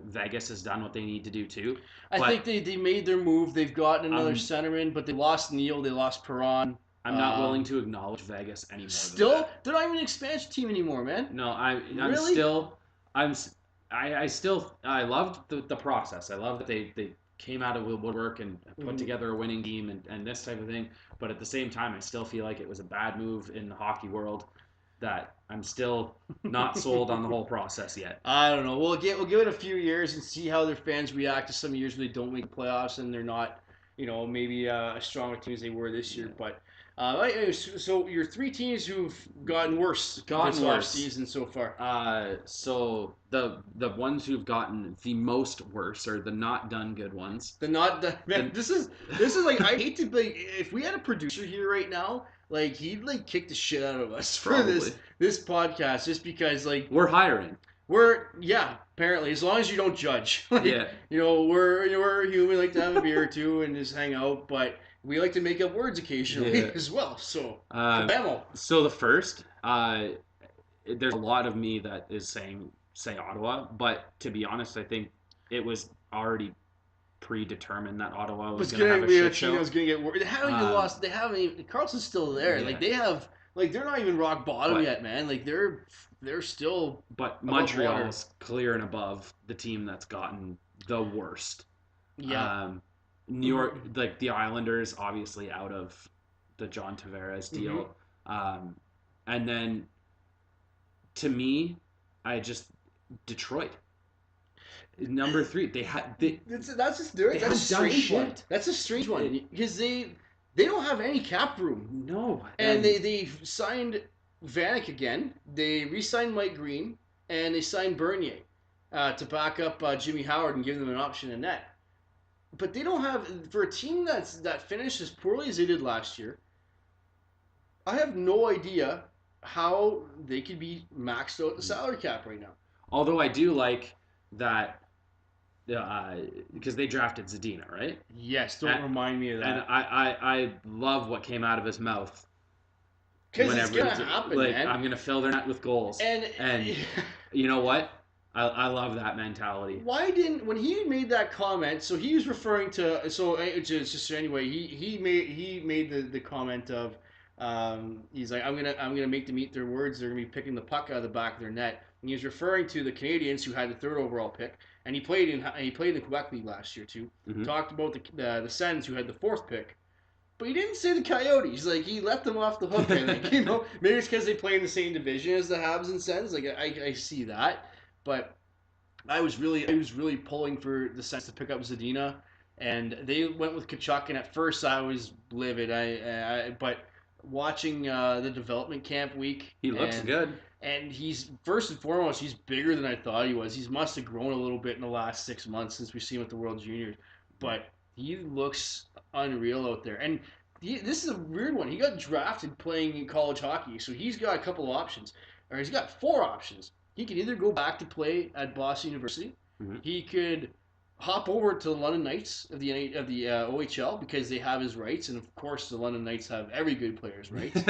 Vegas has done what they need to do too. I think But they made their move. They've gotten another um, centerman, but they lost Neil, they lost Perron. I'm not willing to acknowledge Vegas any more than Still, that. they're not even an expansion team anymore, man. No, I'm Really? still I'm s- I still I loved the process. I love that they came out of woodwork and put Mhm. together a winning team and this type of thing. But at the same time, I still feel like it was a bad move in the hockey world that I'm still not sold on the whole process yet. I don't know. We'll give it a few years and see how their fans react to some years where they don't make the playoffs and they're not, maybe as strong a team as they were this year. Yeah. But so your three teams who've gotten worse this Gotten off worse. season so far. So the ones who've gotten the most worse are the not done good ones. The not the man, The, this is like I hate to be if we had a producer here right now, like he'd like kick the shit out of us for Probably. this podcast just because like We're hiring. apparently as long as you don't judge. Like, Yeah. we're human, like to have a beer or two and just hang out, but we like to make up words occasionally Yeah. as well. So Uh, so the first, there's a lot of me that is say Ottawa, but to be honest, I think it was already predetermined that Ottawa was it's going to gonna have a be shit show. gonna get worse. They haven't even lost. They haven't even. Carlson's still there. Yeah. Like they have. Like they're not even rock bottom But- yet, man. Like they're still. But Above water. Montreal's clear and above the team that's gotten the worst. Yeah. New York, like the Islanders, obviously out of the John Tavares deal. And then to me, Detroit. Number 3, That's just that's they a have strange done one. shit. That's a strange one because they don't have any cap room, no, and they signed Vanek again. They re-signed Mike Green and they signed Bernier to back up Jimmy Howard and give them an option in net. But they don't have for a team that finished as poorly as they did last year. I have no idea how they could be maxed out the salary cap right now. Although I do like that because they drafted Zadina, right? Yes, don't remind me of And that. I love what came out of his mouth. Because it's gonna happen, like, man. I'm gonna fill their net with goals. And you know what? I love that mentality. Why didn't when he made that comment? So he was referring to just anyway. He made the comment of he's like I'm gonna make them eat their words. They're gonna be picking the puck out of the back of their net. And he was referring to the Canadians who had the third overall pick, and he played in the Quebec League last year too. Mhm. Talked about the Sens who had the fourth pick. But he didn't say the Coyotes. Like he let them off the hook. I think maybe it's because they play in the same division as the Habs and Sens. Like I see that, but I was really pulling for the Sens to pick up Zadina, and they went with Kachuk. And at first I was livid. But watching the development camp week, He looks good. and he's first and foremost he's bigger than I thought he was. He must have grown a little bit in the last 6 months since we've seen him at the World Juniors, but he looks unreal out there. And this is a weird one. He got drafted playing in college hockey, so he's got a couple of options, or he's got 4 options. He can either go back to play at Boston University. Mhm. He could hop over to the London Knights of the OHL because they have his rights, and of course the London Knights have every good player's rights.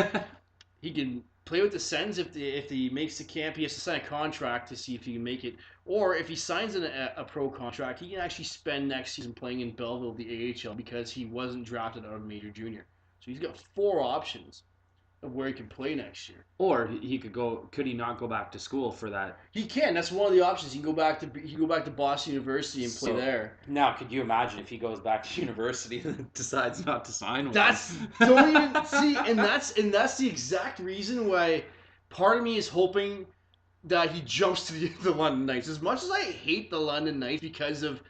He can play with the Sens. If he makes the camp, he has to sign a contract to see if he can make it. Or if he signs a pro contract, he can actually spend next season playing in Belleville, the AHL, because he wasn't drafted out of major junior. So he's got 4 options of where he can play next year. Or he could go. Could he not go back to school for that? He can. That's one of the options. He can go back to Boston University and play there. Now, could you imagine if he goes back to university and decides not to sign one? That's don't even see, and that's the exact reason why part of me is hoping that he jumps to the London Knights. As much as I hate the London Knights because of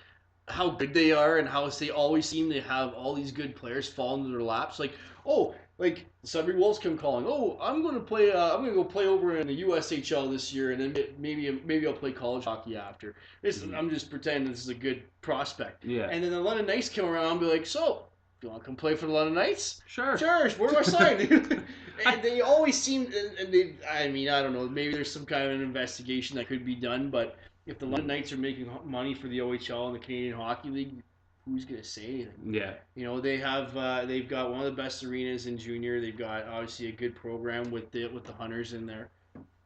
how good they are and how they always seem to have all these good players fall into their laps. Like Sudbury Wolves come calling. Oh, I'm going to play. I'm going to go play over in the USHL this year, and then maybe I'll play college hockey after. I'm just pretending this is a good prospect. Yeah. And then the London Knights come around and be like, so, you want to come play for the London Knights? Sure. Where do I sign? And they always seem, and they. I mean, I don't know. Maybe there's some kind of an investigation that could be done, but if the London Knights are making money for the OHL and the Canadian Hockey League, who's gonna say anything? Yeah. They've got one of the best arenas in junior. They've got obviously a good program with the Hunters in there,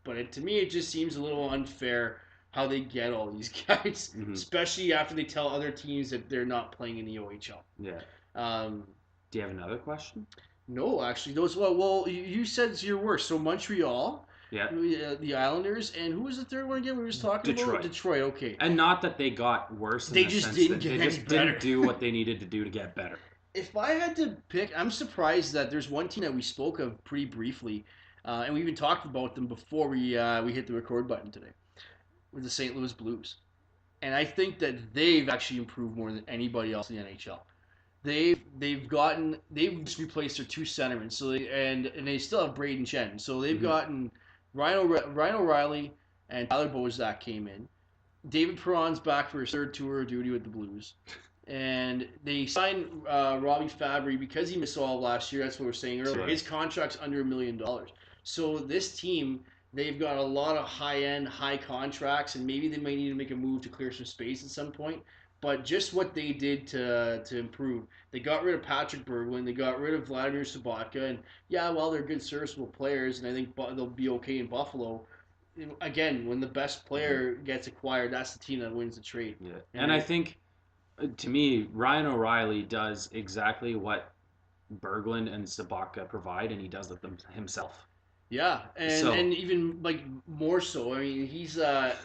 but to me it just seems a little unfair how they get all these guys, especially after they tell other teams that they're not playing in the OHL. Yeah. Do you have another question? No, actually, those. Well, you said your worst. So Montreal. Yeah. The Islanders, and who was the third one again? We were just talking about Detroit. Okay. And not that they got worse. They just didn't get any better. They just didn't do what they needed to do to get better. If I had to pick, I'm surprised that there's one team that we spoke of pretty briefly, and we even talked about them before we hit the record button today, with the St. Louis Blues, and I think that they've actually improved more than anybody else in the NHL. They've just replaced their 2 centermen, so they still have Braden Chen, so they've gotten. Ryan O'Reilly and Tyler Bozak came in. David Perron's back for his 3rd tour of duty with the Blues. And they signed Robbie Fabry because he missed all of last year. That's what we were saying earlier. His contract's under $1 million. So this team, they've got a lot of high-end, high contracts, and maybe they might need to make a move to clear some space at some point. But just what they did to improve. They got rid of Patrick Berglund. They got rid of Vladimir Sobotka. And, yeah, well, they're good, serviceable players, and I think they'll be okay in Buffalo. Again, when the best player gets acquired, that's the team that wins the trade. Yeah. And I think, to me, Ryan O'Reilly does exactly what Berglund and Sobotka provide, and he does it himself. Yeah, and even like more so. I mean, he's and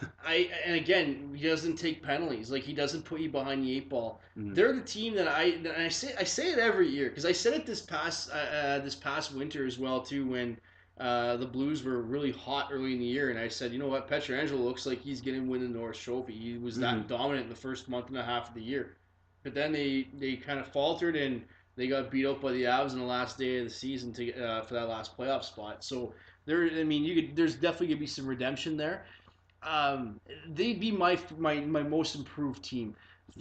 again, he doesn't take penalties. Like he doesn't put you behind the 8 ball. They're the team that I say it every year because I said it this past winter as well too when the Blues were really hot early in the year, and I said, you know what, Pietrangelo looks like he's going to win the Norris Trophy. He was that dominant in the first month and a half of the year, but then they kind of faltered and they got beat up by the Avs in the last day of the season for that last playoff spot. So there's definitely gonna be some redemption there. They'd be my most improved team.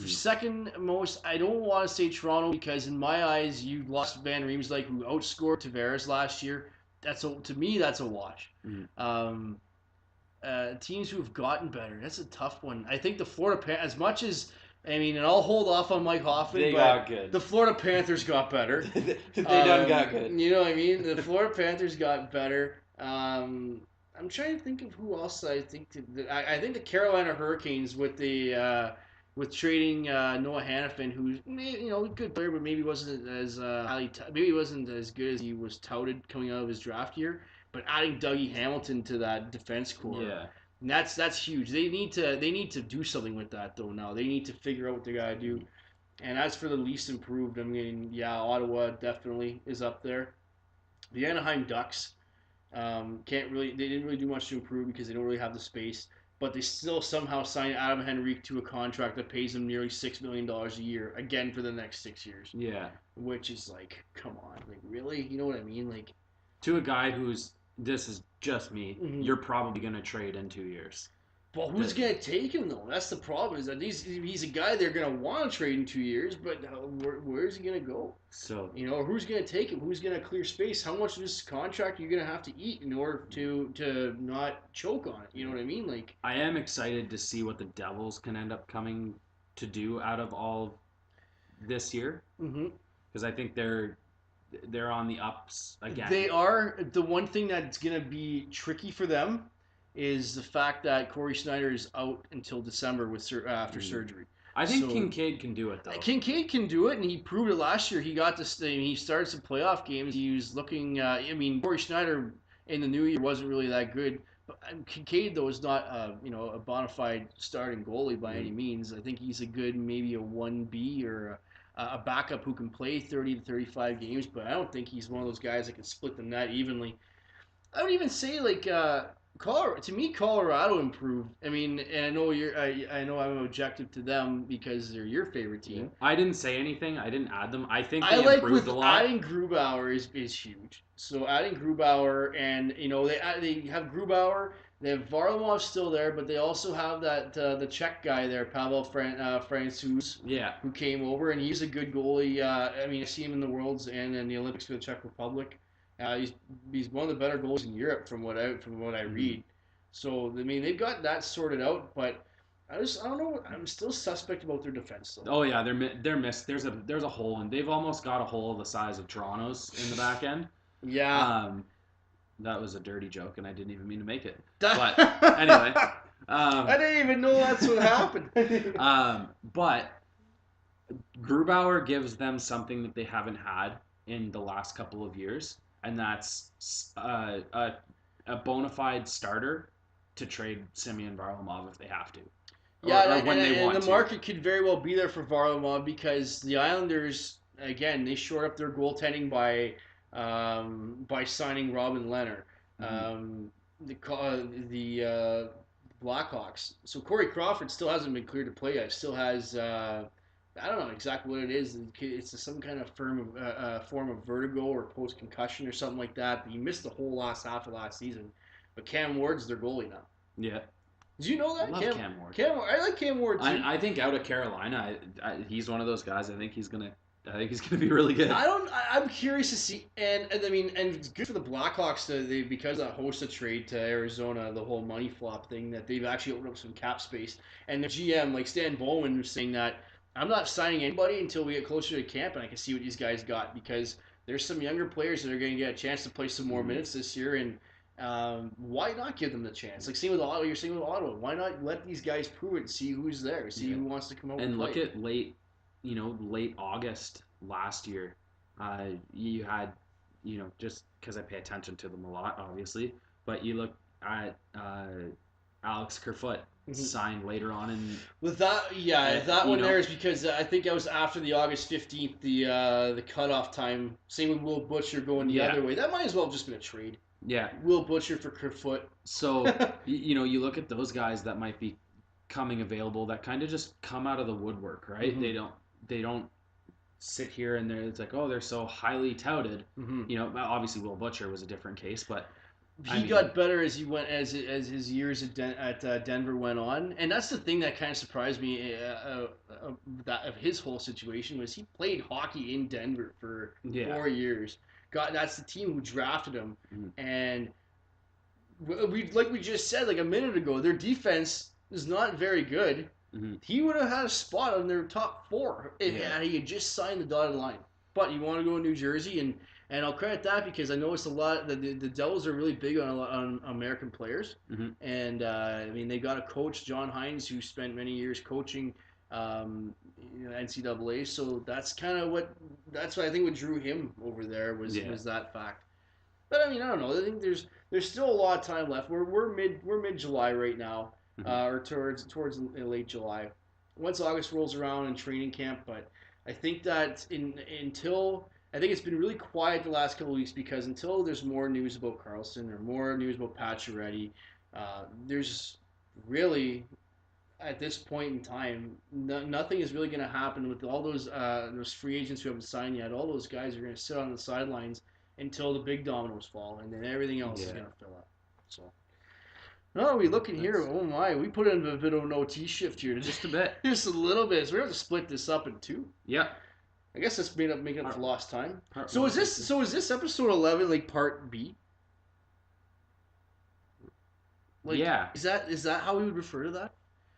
Second most, I don't want to say Toronto because in my eyes, you lost Van Riemsdyk who outscored Tavares last year. To me, that's a wash. Teams who have gotten better, that's a tough one. I think the Florida Panthers, as much as and I'll hold off on Mike Hoffman. They got good. The Florida Panthers got better. They done got good. You know what I mean? The Florida Panthers got better. I'm trying to think of who else I think. I think the Carolina Hurricanes with trading Noah Hannafin, who's a good player, but maybe wasn't as good as he was touted coming out of his draft year. But adding Dougie Hamilton to that defense core. Yeah. And that's huge. They need to do something with that though now. They need to figure out what they gotta do. And as for the least improved, I mean, yeah, Ottawa definitely is up there. The Anaheim Ducks they didn't really do much to improve because they don't really have the space. But they still somehow signed Adam Henrique to a contract that pays him nearly $6 million a year, again for the next 6 years. Yeah. Which is like, come on, like really? You know what I mean? Like to a guy who's this is just me. You're probably going to trade in 2 years. Well, who's going to take him, though? That's the problem. Is that he's a guy they're going to want to trade in 2 years, but where's he going to go? So who's going to take him? Who's going to clear space? How much of this contract are you going to have to eat in order to not choke on it? You know what I mean? Like I am excited to see what the Devils can end up coming to do out of all this year. Because I think they're they're on the ups again. They are. The one thing that's going to be tricky for them is the fact that Corey Snyder is out until December with after surgery. I think So Kincaid can do it though. Kincaid can do it, and he proved it last year. He got to stay. He started some playoff games. He was looking. Corey Snyder in the new year wasn't really that good. But Kincaid though is not a bona fide starting goalie by any means. I think he's a good maybe a 1B or a backup who can play 30 to 35 games. But I don't think he's one of those guys that can split the net evenly. I would even say like Colorado. To me, Colorado improved. I mean, and I know I know I'm objective to them because they're your favorite team. I didn't say anything. I didn't add them. I think I they like improved with a lot. adding Grubauer is huge. So adding Grubauer and they have Grubauer. They have Varlamov still there, but they also have that the Czech guy there, Pavel Francouz, Yeah. who came over, and he's a good goalie. I mean, I see him in the Worlds and in the Olympics for the Czech Republic. He's one of the better goalies in Europe from what I read. So I mean, they've got that sorted out, but I don't know. I'm still suspect about their defense though. Oh yeah, they're missed. There's a hole, and they've almost got a hole the size of Toronto's in the back end. Yeah. That was a dirty joke, and I didn't even mean to make it. But anyway, I didn't even know that's what happened. But Grubauer gives them something that they haven't had in the last couple of years, and that's a bona fide starter to trade Semyon Varlamov if they have to. Yeah, or when they want the to. market could very well be there for Varlamov because the Islanders, again, they shored up their goaltending by signing Robin Leonard. The Blackhawks. So Corey Crawford still hasn't been cleared to play yet. Still has I don't know exactly what it is. It's some kind of form of vertigo or post concussion or something like that. But he missed the whole last half of last season. But Cam Ward's their goalie now. Yeah. Did you know that? I love Cam Ward. I like Cam Ward too. I think out of Carolina, he's one of those guys. I think he's gonna be really good. I'm curious to see, and I mean, and it's good for the Blackhawks because of that Hossa trade to Arizona, the whole money flop thing, that they've actually opened up some cap space. And the GM, like Stan Bowman, was saying that I'm not signing anybody until we get closer to camp and I can see what these guys got, because there's some younger players that are going to get a chance to play some more minutes this year, and why not give them the chance? Like, same with Ottawa. You're saying with Ottawa, why not let these guys prove it and see who's there, see who wants to come out and play. Look at late August last year. You had, just because I pay attention to them a lot, obviously, but you look at Alex Kerfoot signed later on in. With that, that one there is because I think that was after the August 15th, the cutoff time. Same with Will Butcher going the other way. That might as well have just been a trade. Yeah. Will Butcher for Kerfoot. So, you look at those guys that might be coming available that kind of just come out of the woodwork, right? They don't sit here and it's like, oh, they're so highly touted. Obviously Will Butcher was a different case, but he got better as he went as his years at Denver went on, and that's the thing that kind of surprised me that of his whole situation was he played hockey in Denver for 4 years. That's the team who drafted him, and we just said like a minute ago, their defense is not very good. He would have had a spot on their top 4 if he had just signed the dotted line. But you want to go to New Jersey, and I'll credit that because I noticed a lot that the Devils are really big on American players, and I mean they got a coach, John Hines, who spent many years coaching NCAA. So that's kind of what I think what drew him over there was that fact. But I mean, I don't know. I think there's still a lot of time left. We're mid July right now, or towards late July. Once August rolls around in training camp, but I think that I think it's been really quiet the last couple of weeks because until there's more news about Carlson or more news about Pacioretty, there's really at this point in time nothing is really going to happen with all those free agents who haven't signed yet. All those guys are going to sit on the sidelines until the big dominoes fall, and then everything else is going to fill up. So. No, we looking here. Oh my, we put in a bit of an OT shift here. Just a bit. Just a little bit. So we're going to split this up in 2. Yeah. I guess that's making up for lost time. So is this episode 11 like part B? Like, yeah. Is that how we would refer to that?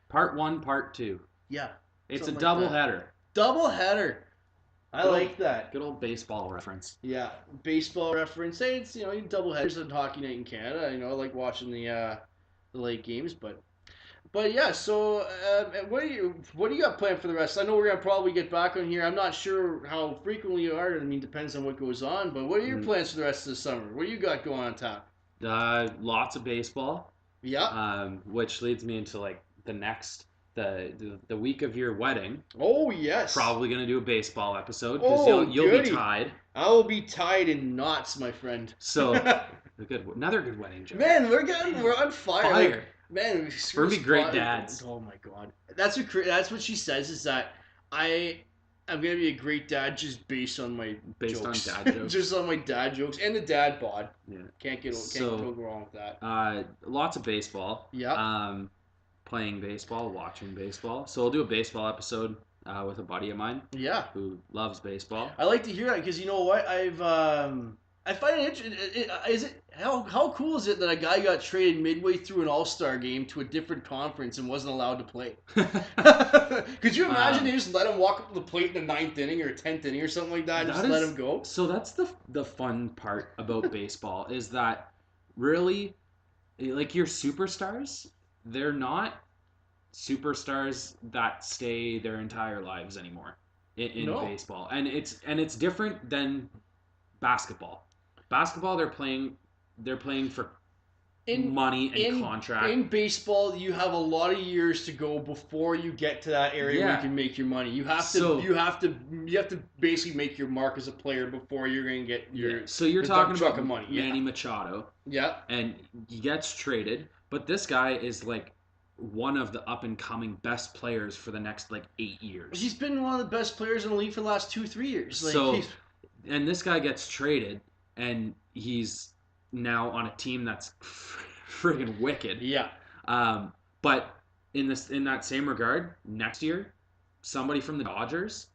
Part 1, part 2. Yeah. It's a double header. Double header. I Good old, like that. good old baseball reference. Yeah, baseball reference. Hey, it's double headers on hockey night in Canada. I like watching the late games, but yeah. So what do you got planned for the rest? I know we're gonna probably get back on here. I'm not sure how frequently you are. I mean, depends on what goes on. But what are your Mm, plans for the rest of the summer? What do you got going on tap? lots of baseball, Yeah. which leads me into like the next the week of your wedding. Oh yes. Probably gonna do a baseball episode because Oh you'll be goody. tied. I will be tied in knots, my friend. So another good wedding joke. Man, we're Man, on fire. Like, fire. man, We're screw gonna be great spot. dads Oh my god, that's what she says is that I I'm gonna be a great dad just based on my based on jokes, dad jokes. just on my dad jokes and the dad bod. Yeah. Can't go wrong with that. Lots of baseball. Yep. Playing baseball, watching baseball. So we'll do a baseball episode with a buddy of mine Yeah. who loves baseball. I like to hear that because you know what I find it interesting. Is it how cool is it that a guy got traded midway through an All-Star game to a different conference and wasn't allowed to play? Could you imagine they just let him walk up to the plate in the ninth inning or 10th inning or something like that and just let him go? So that's the fun part about baseball is that really, like your superstars, they're not superstars that stay their entire lives anymore in No. baseball, and it's different than basketball. Basketball, they're playing for In money and in contract. in baseball, you have a lot of years to go before you get to that area where Yeah. you can make your money. You have So- to basically make your mark as a player before you're going to get your So you're the talking truck about of money. Yeah. Manny Machado, Yeah. and he gets traded, but this guy is like one of the up and coming best players for the next like 8 years. He's been one of the best players in the league for the last 2-3 years. Like, So, and this guy gets traded, and he's now on a team that's friggin' wicked. yeah. But in that same regard, next year, somebody from the Dodgers,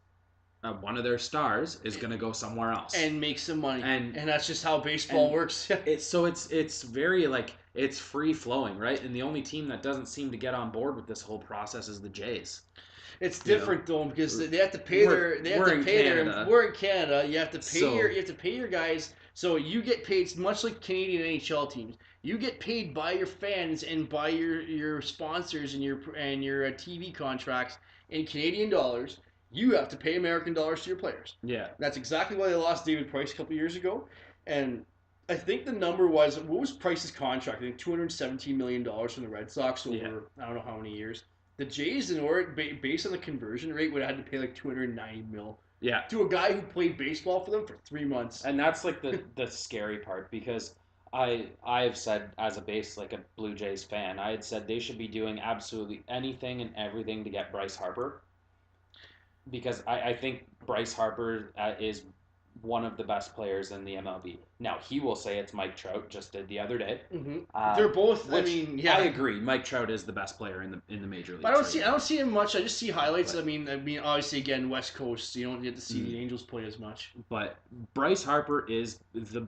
one of their stars, is gonna go somewhere else And make some money. And- that's just how baseball and works. it's very like it's free flowing, right? And the only team that doesn't seem to get on board with this whole process is the Jays. It's different though because they have to pay We're in Canada. we're in Canada. You have to pay So- your guys. So you get paid much like Canadian NHL teams. You get paid by your fans and by your sponsors and your TV contracts in Canadian dollars. You have to pay American dollars to your players. Yeah. That's exactly why they lost David Price a couple years ago. And I think the number was what was Price's contract? I think $217 million from the Red Sox over I don't know how many years. The Jays, in order based on the conversion rate, would have had to pay like $290 million Yeah. to a guy who played baseball for them for 3 months. And that's like the scary part because I've said as a like a Blue Jays fan, I had said they should be doing absolutely anything and everything to get Bryce Harper because I think Bryce Harper is one of the best players in the MLB. Now he will say it's Mike Trout, just did the other day. Mm-hmm. They're both. I mean, yeah, I agree. Mike Trout is the best player in the major leagues. But I don't see him much. I just see highlights. But, I mean, obviously, again, West Coast, you don't get to see the Angels play as much. But Bryce Harper is the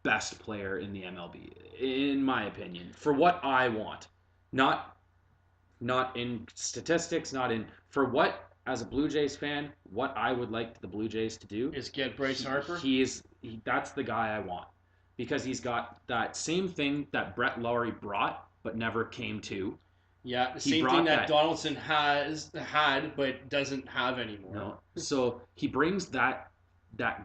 best player in the MLB, in my opinion, for what I want. Not in statistics, not in for what. As a Blue Jays fan, what I would like the Blue Jays to do is get Bryce Harper. That's the guy I want because he's got that same thing that Brett Lawrie brought but never came to. Yeah, the same thing that Donaldson had but doesn't have anymore. No, so he brings that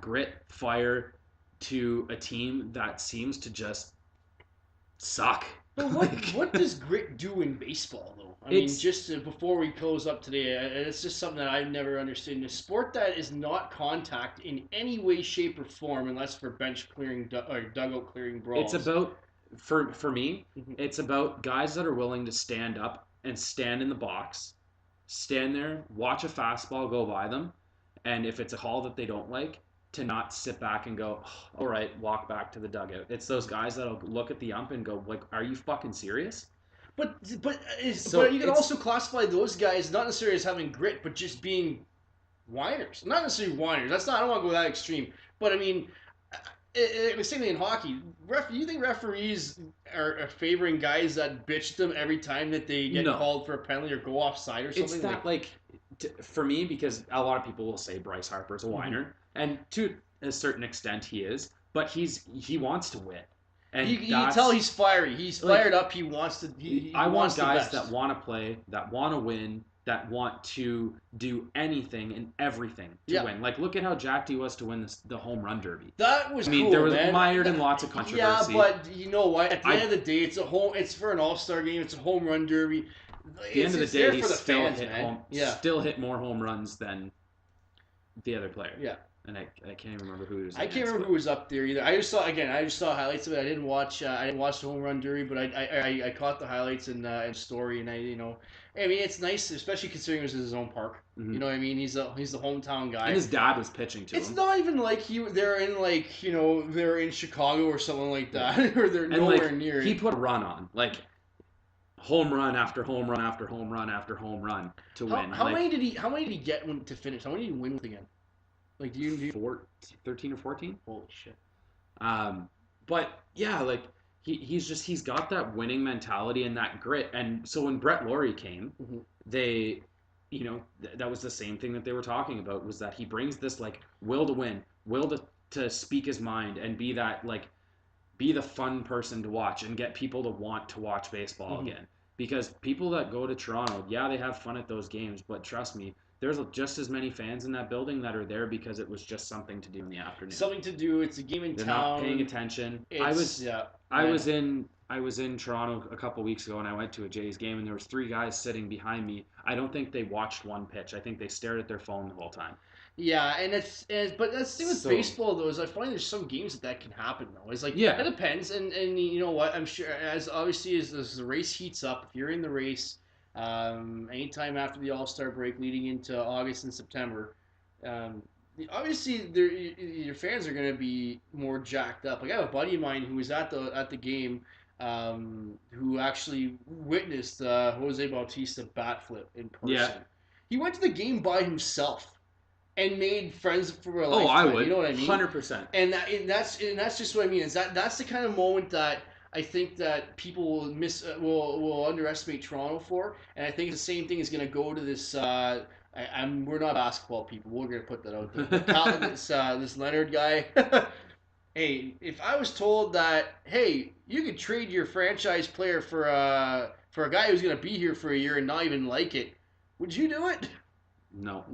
grit, fire to a team that seems to just suck. But what does grit do in baseball, though? I mean, just before we close up today, it's just something that I've never understood. In a sport that is not contact in any way, shape, or form, unless for bench clearing or dugout clearing brawls. It's about, for me, it's about guys that are willing to stand up and stand in the box, stand there, watch a fastball go by them, and if it's a call that they don't like, to not sit back and go, oh, all right, walk back to the dugout. It's those guys that'll look at the ump and go, like, are you fucking serious? But you can also classify those guys not necessarily as having grit, but just being whiners. Not necessarily whiners. I don't want to go that extreme. But I mean, the same thing in hockey. You think referees are favoring guys that bitch them every time that they get called for a penalty or go offside or something? It's that like for me, because a lot of people will say Bryce Harper's a whiner, and to a certain extent he is, but he wants to win, and You can tell he's fiery. He's fired up. He wants to. I wants want guys the best. that want to play, that want to win, that want to do anything and everything to win. Like, look at how jacked he was to win the home run derby. That was cool, there was mired in lots of controversy. Yeah, but you know what? At the end of the day, it's for an all-star game. It's a home run derby. At the end of the day, he still hit more home runs than the other player. Yeah. And I can't even remember who he was. I can't remember who was up there either. I just saw highlights of it. I didn't watch the home run derby, but I caught the highlights and story, and I mean, it's nice, especially considering it was his own park. Mm-hmm. You know what I mean? He's the hometown guy. And his dad was pitching to him. It's not even like they're in Chicago or something like that, or they're nowhere near. He put a run on, like home run after home run after home run after home run to win. How many did he get to finish? How many did he win with again? Like, do you 13 or 14? Holy shit. But yeah, like he's got that winning mentality and that grit. And so when Brett Laurie came, mm-hmm. they, that was the same thing that they were talking about, was that he brings this like will to win, will to speak his mind and be that like be the fun person to watch and get people to want to watch baseball mm-hmm. again. Because people that go to Toronto, yeah, they have fun at those games, but trust me, there's just as many fans in that building that are there because it was just something to do in the afternoon. Something to do. It's a game in They're town. They're not paying attention. I was in Toronto a couple weeks ago, and I went to a Jays game, and there was 3 guys sitting behind me. I don't think they watched one pitch. I think they stared at their phone the whole time. Yeah, but that's the thing with baseball though, is I find there's some games that can happen though. It's like it depends, and you know what? I'm sure as the race heats up, if you're in the race. Anytime after the All-Star break leading into August and September, obviously your fans are going to be more jacked up. Like, I have a buddy of mine who was at the game, who actually witnessed Jose Bautista bat flip in person. Yeah. He went to the game by himself and made friends for a lifetime. Oh, I would. You know what I mean? 100%. And that's just what I mean. That's the kind of moment that I think that people will underestimate Toronto for, and I think the same thing is going to go to this. We're not basketball people. We're going to put that out there. This Leonard guy. Hey, if I was told that, hey, you could trade your franchise player for a guy who's going to be here for a year and not even like it, would you do it? No.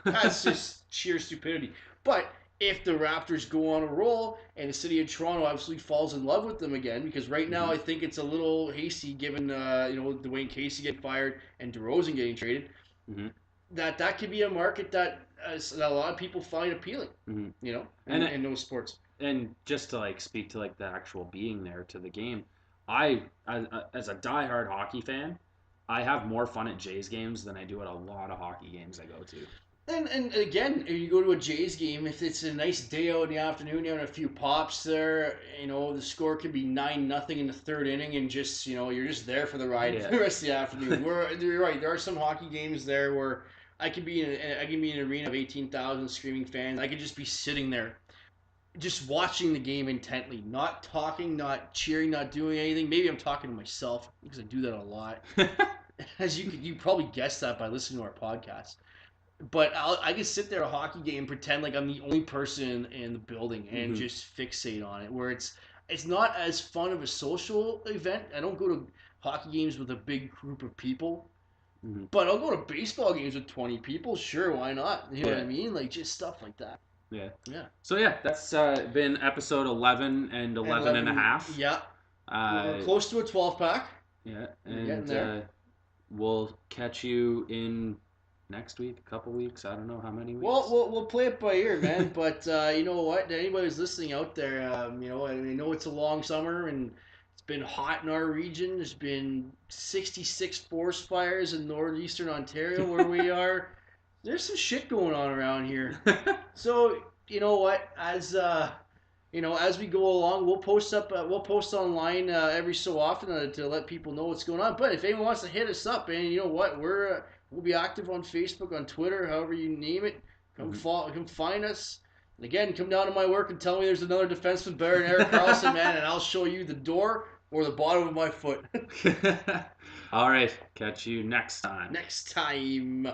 That's just sheer stupidity. But if the Raptors go on a roll and the city of Toronto absolutely falls in love with them again, because right now I think it's a little hasty given Dwayne Casey getting fired and DeRozan getting traded, mm-hmm. that could be a market that a lot of people find appealing, mm-hmm. In those sports. And just to like speak to like the actual being there to the game, I as a diehard hockey fan, I have more fun at Jays games than I do at a lot of hockey games I go to. And again, if you go to a Jays game, if it's a nice day out in the afternoon, you're having a few pops there, the score could be 9-0 in the third inning, and just you're just there for the ride for the rest of the afternoon. You're right. There are some hockey games there where I could be in an arena of 18,000 screaming fans. I could just be sitting there, just watching the game intently, not talking, not cheering, not doing anything. Maybe I'm talking to myself because I do that a lot. As you probably guessed that by listening to our podcast. But I can sit there at a hockey game and pretend like I'm the only person in the building and mm-hmm. just fixate on it. Where it's not as fun of a social event. I don't go to hockey games with a big group of people, mm-hmm. but I'll go to baseball games with 20 people. Sure, why not? You know what I mean? Like, just stuff like that. Yeah. So yeah, that's been episode 11 and 11 and a half. Yeah. We're close to a 12-pack. Yeah, and we'll catch you in next week, a couple weeks. I don't know how many weeks. Well, we'll play it by ear, man. But you know what? Anybody who's listening out there, I know it's a long summer and it's been hot in our region. There's been 66 forest fires in northeastern Ontario where we are. There's some shit going on around here. So you know what? As we go along, we'll post online every so often to let people know what's going on. But if anyone wants to hit us up, and you know what, we'll be active on Facebook, on Twitter, however you name it. Come find us. And again, come down to my work and tell me there's another defenseman better than Erik Karlsson, man, and I'll show you the door or the bottom of my foot. All right, catch you next time. Next time.